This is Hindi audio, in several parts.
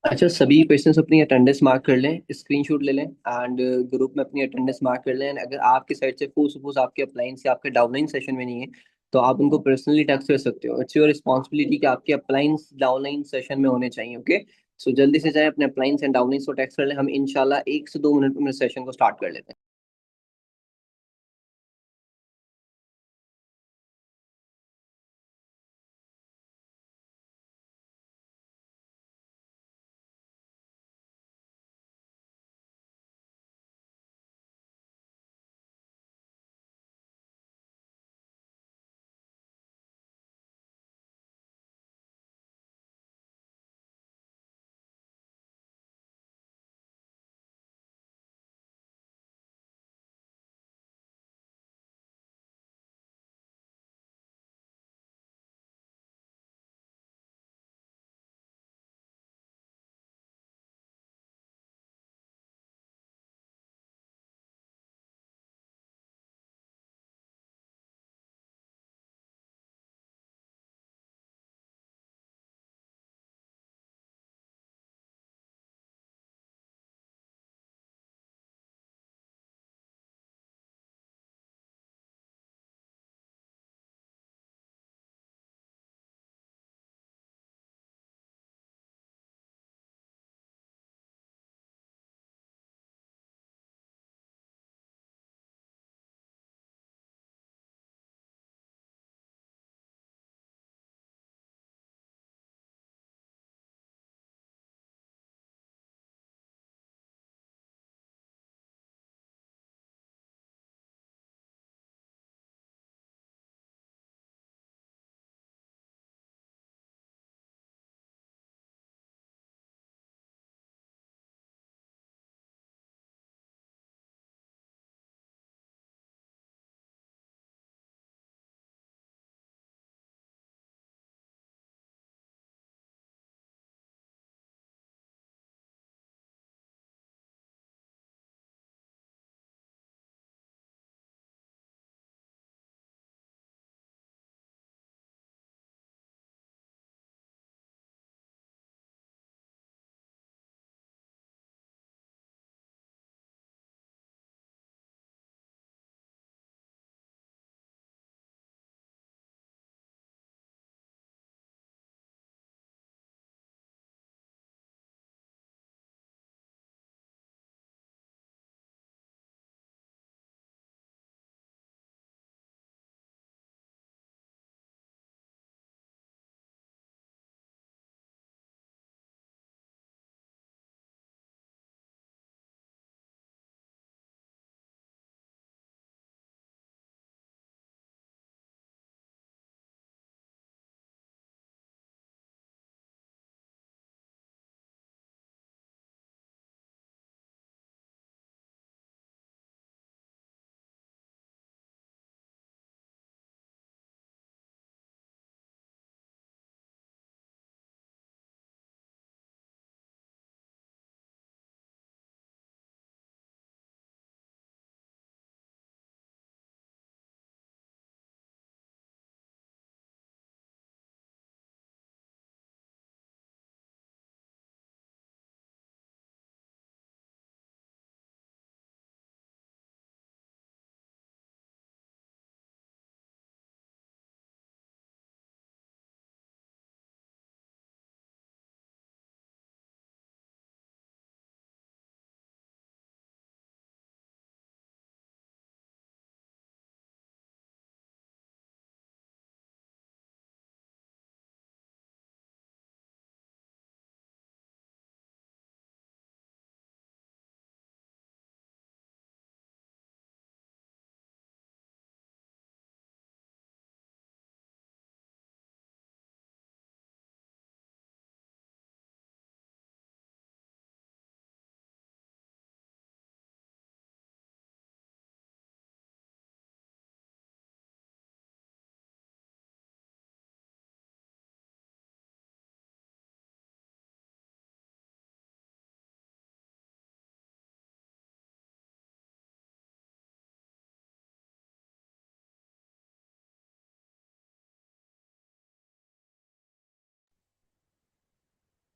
अच्छा, सभी क्वेश्चंस अपनी अटेंडेंस मार्क कर लें, स्क्रीनशॉट ले लें एंड ग्रुप में अपनी अटेंडेंस मार्क कर लें। And अगर आपकी साइड से सपोज आपके अप्लाइंस या आपके डाउनलाइन सेशन में नहीं है, तो आप उनको पर्सनली टेक्स्ट कर सकते हो। इट्स योर रिस्पॉन्सिबिलिटी कि आपके अप्लाइंस डाउनलाइन सेशन में होने चाहिए। ओके, सो जल्दी से जाए अपने अप्लाइंस एंड डाउनलाइन को टेक्स्ट कर लें। हम इंशाल्लाह 1 से 2 मिनट में सेशन को स्टार्ट कर लेते हैं।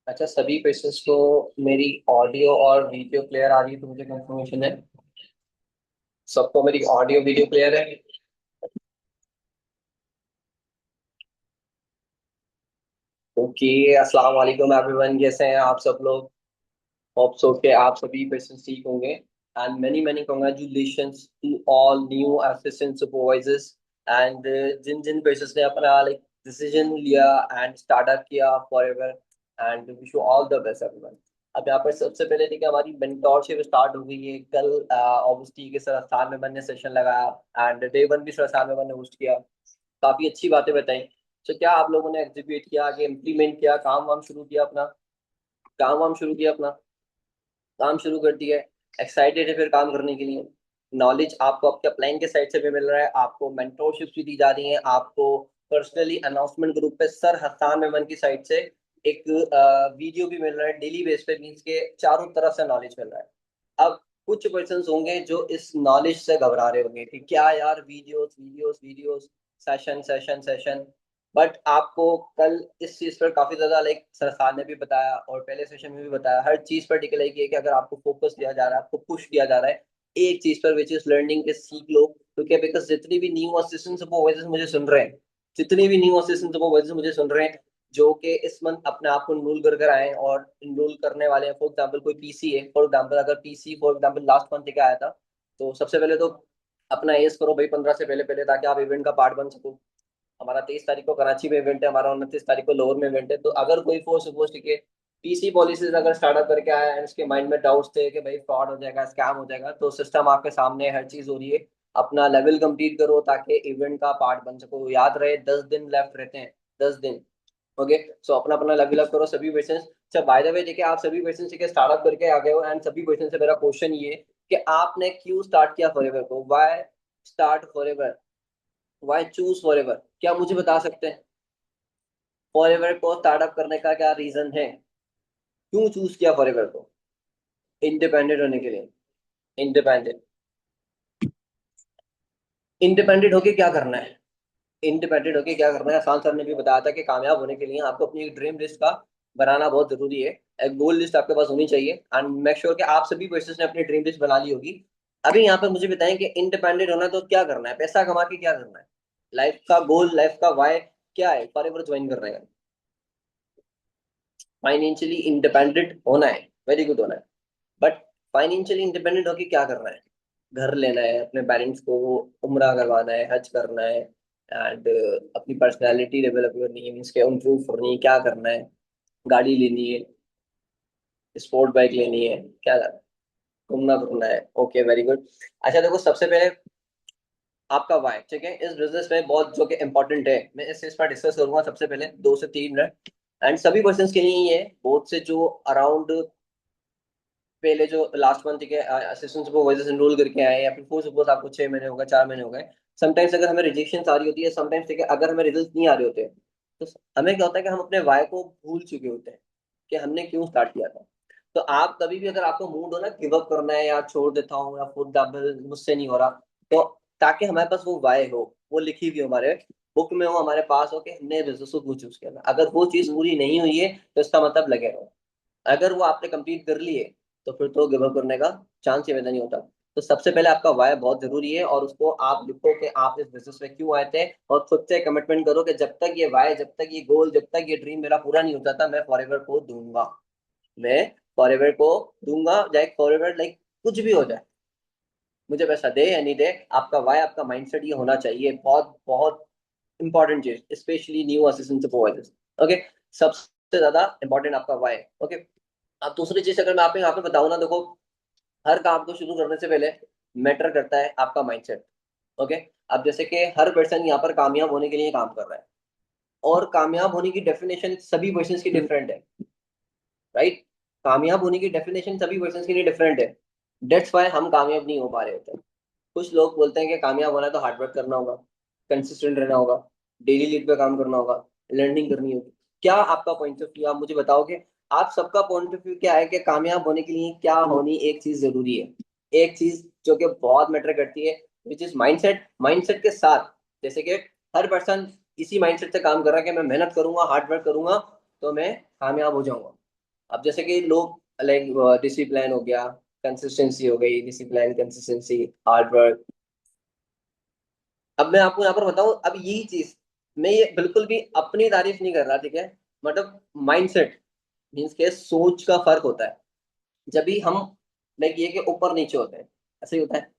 अच्छा, सभी पेशेंट्स को मेरी ऑडियो और वीडियो क्लियर आ रही है तो मुझे कंफर्मेशन है। सबको मेरी ऑडियो वीडियो क्लियर है? ओके। अस्सलाम वालेकुम एवरीवन, कैसे हैं आप सब लोग? होप सो के आप सभी पेशेंट्स ठीक होंगे। And many many congratulations to all new assistant supervisors. And जिन जिन पेशेंट्स ने अपना लाइक डिसीजन लिया एंड स्टार्टअप किया forever, and wish you all the best everyone. अब यहाँ पर सबसे पहले देखिए, हमारी मेंटोरशिप स्टार्ट हो गई है कल। ऑब्वियसली के सर स्थान में मैंने सेशन लगाया एंड डे वन भी सर स्थान में मैंने होस्ट किया। काफी अच्छी बातें बताई। तो क्या आप लोगों ने एग्जीक्यूट किया, आगे इम्प्लीमेंट किया, काम वाम शुरू किया अपना? काम वाम शुरू किया अपना? काम शुरू कर दिया है? एक्साइटेड है फिर काम करने के लिए? नॉलेज आपको आपके अपलाइन के साइड से भी मिल रहा है, आपको मेंटोरशिप भी दी जा रही है, आपको पर्सनली अनाउंसमेंट ग्रुप पे सर हसान मेमन की साइड से एक वीडियो भी मिल रहा है डेली बेस पे, मीन्स के चारों तरफ से नॉलेज मिल रहा है। अब कुछ पर्सन होंगे जो इस नॉलेज से घबरा रहे होंगे कि क्या यार, videos videos videos, session session session. But आपको कल इस चीज पर काफी ज्यादा लाइक सरकार ने भी बताया और पहले सेशन में भी बताया, हर चीज पर टिकलाई की है कि अगर आपको फोकस दिया जा रहा है, आपको पुश दिया जा रहा है एक चीज पर, विच इज लर्निंग के सीख लो। क्योंकि बिकॉज जितनी भी न्यू असिस्टेंट सुपरवाइजर्स मुझे सुन रहे हैं, जितनी भी न्यू असिस्टेंट सुपरवाइजर्स मुझे सुन रहे हैं, जो कि इस मंथ अपने आप को इनरोल कर कर आए हैं और इनरोल करने वाले हैं, फॉर एग्जाम्पल कोई पीसी है, फॉर एग्जाम्पल अगर PC for example last month का आया था, तो सबसे पहले तो अपना एज करो भाई 15 से पहले पहले, ताकि आप इवेंट का पार्ट बन सको। हमारा 23 तारीख को कराची में इवेंट है, हमारा 29 तारीख को लाहौर में इवेंट है। तो अगर कोई फोर्स सपोज के पीसी पॉलिसीज अगर स्टार्टअप करके आया है, इसके माइंड में डाउट्स थे कि भाई फ्रॉड हो जाएगा, स्कैम हो जाएगा, तो सिस्टम आपके सामने हर चीज हो रही है। अपना लेवल कंप्लीट करो ताकि इवेंट का पार्ट बन सको। याद रहे 10 दिन लेफ्ट रहते हैं, 10 दिन। ओके। सो अपना अपना लेवल अप करो सभी पेशेंट्स। अच्छा, बाय द वे देखिए, आप सभी पेशेंट्स के स्टार्टअप करके आ गए हो एंड सभी पेशेंट्स से मेरा क्वेश्चन ये है कि आपने क्यों स्टार्ट किया फॉरएवर को? Why start forever? Why choose forever? क्या मुझे बता सकते हैं फॉरएवर को स्टार्टअप करने का क्या रीजन है? क्यों चूज किया फॉरएवर को? इंडिपेंडेंट होने के लिए। इंडिपेंडेंट। इंडिपेंडेंट होके क्या करना है? इंडिपेंडेंट होके क्या करना है? आसान सर ने भी बताया था कि कामयाब होने के लिए आपको अपनी एक ड्रीम लिस्ट का बनाना बहुत जरूरी है। एक गोल लिस्ट आपके पास होनी चाहिए एंड मेक श्योर कि आप सभी पर्सन ने अपनी ड्रीम लिस्ट बना ली होगी। अभी यहाँ पर मुझे बताएं कि इंडिपेंडेंट होना है तो क्या करना है, पैसा कमा के क्या करना है? लाइफ का गोल, लाइफ का वाई क्या है फॉरएवर ज्वाइन करने का? फाइनेंशियली इंडिपेंडेंट होना है, वेरी गुड होना है। बट फाइनेंशियली इंडिपेंडेंट होके क्या करना है? घर लेना है, अपने पेरेंट्स को उम्रा करवाना है, हज करना है, एंड अपनी पर्सनालिटी डेवलप करनी है, मीन्स के इम्प्रूव करनी है, क्या करना है? गाड़ी लेनी है, स्पोर्ट बाइक लेनी है, क्या करना है? घूमना फिरना है। Okay, very good. अच्छा देखो, सबसे पहले आपका वाई, ठीक है, इस बिजनेस में बहुत जो कि इंपॉर्टेंट है, मैं इस चीज पर डिस्कस करूंगा सबसे पहले 2 से 3 मिनट। एंड सभी पर्सन के लिए ही है, बहुत से जो अराउंड पहले जो लास्ट मंथ के असिस्टेंट सुपरवाइजर एनरोल करके आए, या फिर फॉर सपोज आपको 6 महीने हो गए, 4 महीने हो गए। समटाइम्स अगर हमें रिजेक्शन आ रही होती है, समटाइम्स ठीक है, अगर हमें रिजल्ट नहीं आ रहे होते, तो हमें क्या होता है कि हम अपने वाई को भूल चुके होते हैं कि हमने क्यों स्टार्ट किया था। तो आप कभी भी अगर आपको मूड हो ना गिव अप करना है या छोड़ देता हूँ या फॉर एग्जाम्पल मुझसे नहीं हो रहा, तो ताकि हमारे पास वो वाई हो, वो लिखी हुई हो, हमारे बुक में हो, हमारे पास हो कि हमने बिजनेस को चूज किया था। अगर वो चीज पूरी नहीं हुई है तो इसका मतलब लगे रहो। अगर वो आपने कंप्लीट कर ली है तो फिर तो गिव अप करने का चांस ही पैदा नहीं होता। तो सबसे पहले आपका वाय बहुत जरूरी है और उसको आप लिखो कि आप इस बिजनेस में क्यों आए थे, और खुद से कमिटमेंट करो कि जब तक ये वाय, जब तक ये गोल, जब तक ये ड्रीम मेरा पूरा नहीं हो जाता, मैं फॉरएवर को दूंगा। मैं फॉरएवर को दूंगा, चाहे फॉरएवर लाइक कुछ भी हो जाए, मुझे पैसा दे या नहीं दे। आपका वाय, आपका माइंडसेट ये होना चाहिए, बहुत बहुत इंपॉर्टेंट चीज, specially new assistant supervisors. Okay. सबसे ज्यादा इंपॉर्टेंट आपका वाई। ओके। अब दूसरी चीज अगर मैं आपको यहाँ पे बताऊँ ना, देखो, हर काम को शुरू करने से पहले मैटर करता है आपका माइंडसेट। ओके। अब जैसे कि हर पर्सन यहाँ पर कामयाब होने के लिए काम कर रहा है, और कामयाब होने की डेफिनेशन सभी पर्सन की डिफरेंट है, राइट? कामयाब होने की डेफिनेशन सभी पर्सन के लिए डिफरेंट है। डेट्स वाई हम कामयाब नहीं हो पा रहे होते हैं। कुछ लोग बोलते हैं कि कामयाब होना है तो हार्डवर्क करना होगा, कंसिस्टेंट रहना होगा, डेली लीड पे काम करना होगा, लर्निंग करनी होगी। क्या आपका पॉइंट ऑफ व्यू, आप मुझे बताओगे? आप सबका पॉइंट ऑफ व्यू क्या है कि कामयाब होने के लिए क्या होनी एक चीज जरूरी है? एक चीज जो कि बहुत मैटर करती है, विच इज माइंडसेट। माइंडसेट के साथ, जैसे कि हर पर्सन इसी माइंडसेट से काम कर रहा है कि मैं मेहनत करूंगा, हार्डवर्क करूंगा तो मैं कामयाब हो जाऊंगा। अब जैसे कि लोग लाइक डिसिप्लिन हो गया, कंसिस्टेंसी हो गई, डिसिप्लिन कंसिस्टेंसी हार्ड वर्क। अब मैं आपको यहाँ पर बताऊं, अब यही चीज, मैं ये बिल्कुल भी अपनी तारीफ नहीं कर रहा, ठीक है, मतलब माइंडसेट मीन्स के सोच का फर्क होता है। जब भी हम लाइक ये कि ऊपर नीचे होते हैं, ऐसे ही होता है।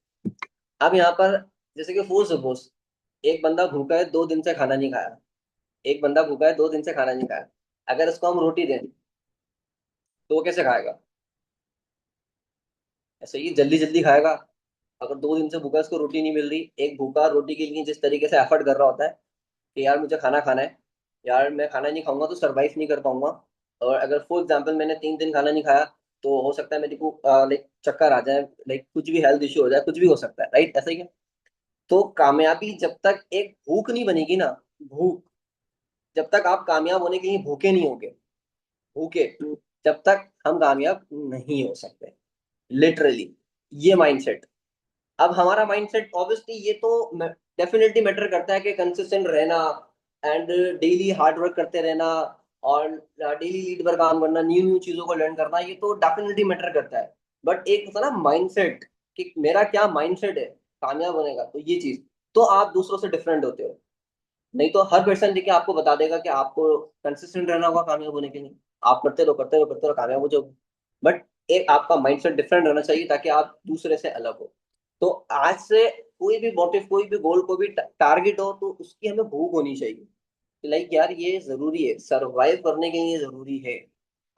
अब यहाँ पर जैसे कि फूल सपोज, एक बंदा भूखा है, 2 दिन से खाना नहीं खाया। एक बंदा भूखा है, 2 दिन से खाना नहीं खाया। अगर उसको हम रोटी दें तो वो कैसे खाएगा? ऐसे ही जल्दी जल्दी खाएगा। अगर 2 दिन से भूखा है, उसको रोटी नहीं मिल रही, एक भूखा रोटी के लिए जिस तरीके से एफर्ट कर रहा होता है कि यार मुझे खाना खाना है, यार मैं खाना नहीं खाऊंगा तो सरवाइव नहीं कर पाऊंगा। और अगर फॉर एग्जाम्पल मैंने 3 दिन खाना नहीं खाया, तो हो सकता है मेरे को लाइक चक्कर आ जाए, लाइक कुछ भी हेल्थ इश्यू हो जाए, कुछ भी हो सकता है, राइट? ऐसा ही है। तो कामयाबी जब तक एक भूख नहीं बनेगी ना, भूख, जब तक आप कामयाब होने के लिए भूखे नहीं होगे, भूखे, जब तक हम कामयाब नहीं हो सकते, लिटरली। ये माइंडसेट। अब हमारा माइंडसेट ऑब्वियसली ये तो डेफिनेटली मैटर करता है कि कंसिस्टेंट रहना एंड डेली हार्ड वर्क करते रहना, और डेली लीड पर काम करना, न्यू न्यू चीजों को लर्न करना, ये तो डेफिनेटली मैटर करता है। बट एक होता है ना माइंडसेट, कि मेरा क्या माइंडसेट है कामयाब होने का, तो ये चीज, तो आप दूसरों से डिफरेंट होते हो। नहीं तो हर पर्सन देखिए आपको बता देगा कि आपको कंसिस्टेंट रहना होगा कामयाब होने के लिए, आप करते रहो करते रहो करते रहो, कामयाब हो जाओगे। बट एक आपका माइंडसेट डिफरेंट रहना चाहिए ताकि आप दूसरे से अलग हो। तो आज से कोई भी मोटिव, कोई भी गोल, कोई भी टारगेट हो, तो उसकी हमें भूख होनी चाहिए कि लाइक यार ये जरूरी है, सरवाइव करने के लिए जरूरी है।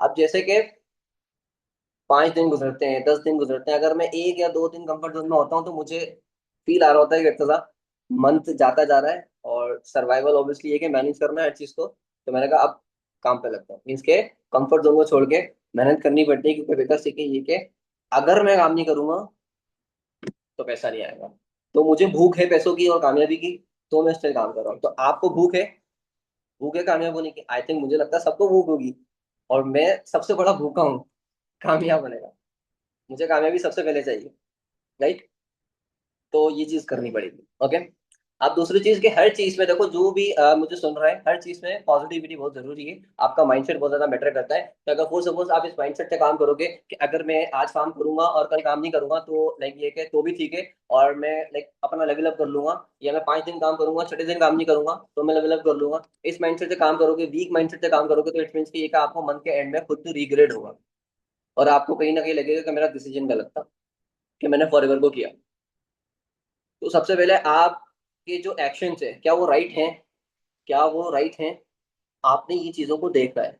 अब जैसे कि 5 दिन गुजरते हैं, 10 दिन गुजरते हैं, अगर मैं 1 या 2 दिन कंफर्ट जोन में होता हूँ तो मुझे फील आ रहा होता है कि सा मंथ जाता जा रहा है, और सर्वाइवल ऑब्वियसली है कि मैनेज करना है हर चीज को। तो मैंने कहा अब काम पे लगता हूँ, मीन्स के कंफर्ट जोन को छोड़ के मेहनत करनी पड़ती है, क्योंकि बेकार सीखे ये कि अगर मैं काम नहीं करूंगा तो पैसा नहीं आएगा। तो मुझे भूख है पैसों की और कामयाबी की, तो मैं स्टिल काम कर रहा हूँ। तो आपको भूख है, भूख है कामयाब होने की, आई थिंक मुझे लगता है सबको भूख होगी, और मैं सबसे बड़ा भूखा हूँ कामयाब होने का। मुझे कामयाबी सबसे पहले चाहिए, राइट? तो ये चीज करनी पड़ेगी, ओके। आप दूसरी चीज के हर चीज में देखो, जो भी मुझे सुन रहा है, हर चीज में पॉजिटिविटी बहुत जरूरी है। आपका माइंडसेट बहुत ज्यादा मैटर करता है। तो अगर फॉर सपोज आप इस माइंडसेट से काम करोगे कि अगर मैं आज काम करूंगा और कल काम नहीं करूंगा, तो लाइक ये कि तो भी ठीक है, और मैं लाइक अपना लेवल अप कर लूंगा, या मैं 5 दिन काम करूंगा, छठे दिन काम नहीं करूंगा तो मैं लेवल अप कर लूंगा, इस माइंडसेट से काम करोगे, वीक माइंडसेट से काम करोगे, तो इट मीन कि ये कि आपको मंथ के एंड में खुद को रिग्रेट होगा, और आपको कहीं ना कहीं लगेगा कि मेरा डिसीजन गलत था, कि मैंने फॉरएवर को किया। तो सबसे पहले आपके जो एक्शंस है, क्या वो राइट हैं? क्या वो राइट हैं? आपने ये चीजों को देखना है।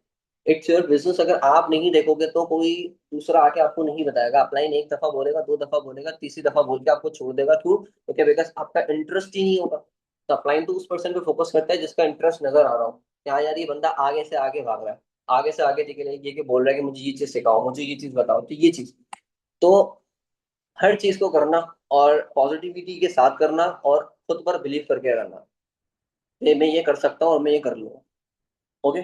It's your business. अगर आप नहीं देखोगे तो कोई दूसरा आके आपको नहीं बताएगा। अपलाइन एक दफा बोलेगा, 2 दफा बोलेगा, तीसरी दफा बोल के आपको छोड़ देगा। क्यों? क्योंकि बिकॉज आपका इंटरेस्ट ही नहीं होगा। तो अपलाइन तो उस पर्सन पे फोकस करता है जिसका इंटरेस्ट नजर आ रहा हो, कि हाँ यार ये बंदा आगे से आगे भाग रहा है, आगे से आगे टिके ये कि बोल रहा है कि मुझे ये चीज सिखाओ, मुझे ये चीज बताओ, तो ये चीज। तो हर चीज को करना, और पॉजिटिविटी के साथ करना, और खुद पर बिलीव करके करना, मैं ये कर सकता हूँ और मैं ये कर लूंगा, ओके।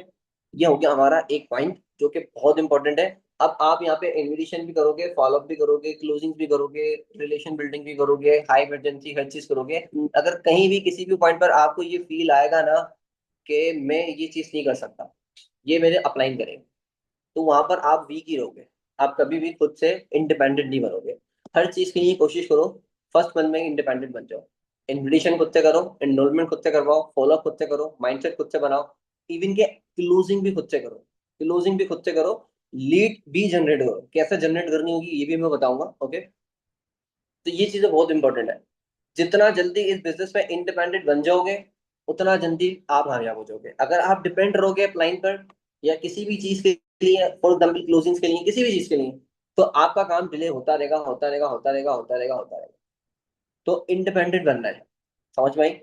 ये हो गया हमारा एक पॉइंट जो कि बहुत इंपॉर्टेंट है। अब आप यहाँ पे इन्विटेशन भी करोगे, फॉलोअप भी करोगे, क्लोजिंग भी करोगे, रिलेशन बिल्डिंग भी करोगे, हाई एमरजेंसी हर चीज करोगे। अगर कहीं भी किसी भी पॉइंट पर आपको ये फील आएगा ना कि मैं ये चीज नहीं कर सकता, ये मेरे अपलाइन करें, तो वहां पर आप वीक ही रहोगे। आप कभी भी खुद से इंडिपेंडेंट नहीं बनोगे। हर चीज के लिए कोशिश करो फर्स्ट मंथ में इंडिपेंडेंट बन जाओ। इन्विटेशन खुद से करो, एनरोलमेंट खुद से करवाओ, फॉलोअप खुद से करो, माइंडसेट खुद से बनाओ, इवन के क्लोजिंग भी खुद से करो, क्लोजिंग भी खुद से करो, लीड भी जनरेट करो। कैसे जनरेट करनी होगी ये भी मैं बताऊंगा, ओके। तो ये चीजें बहुत इंपॉर्टेंट है। जितना जल्दी इस बिजनेस में इंडिपेंडेंट बन जाओगे, उतना जल्दी आप कामयाब हो जाओगे। अगर आप डिपेंड रहोगे अपलाइन पर, या किसी भी चीज के लिए, फॉर एग्जाम्पल क्लोजिंग के लिए, किसी भी चीज के लिए, तो आपका काम डिले होता रहेगा, होता रहेगा, होता रहेगा, होता रहेगा, होता रहेगा। तो इंडिपेंडेंट बनना है, समझ में आई?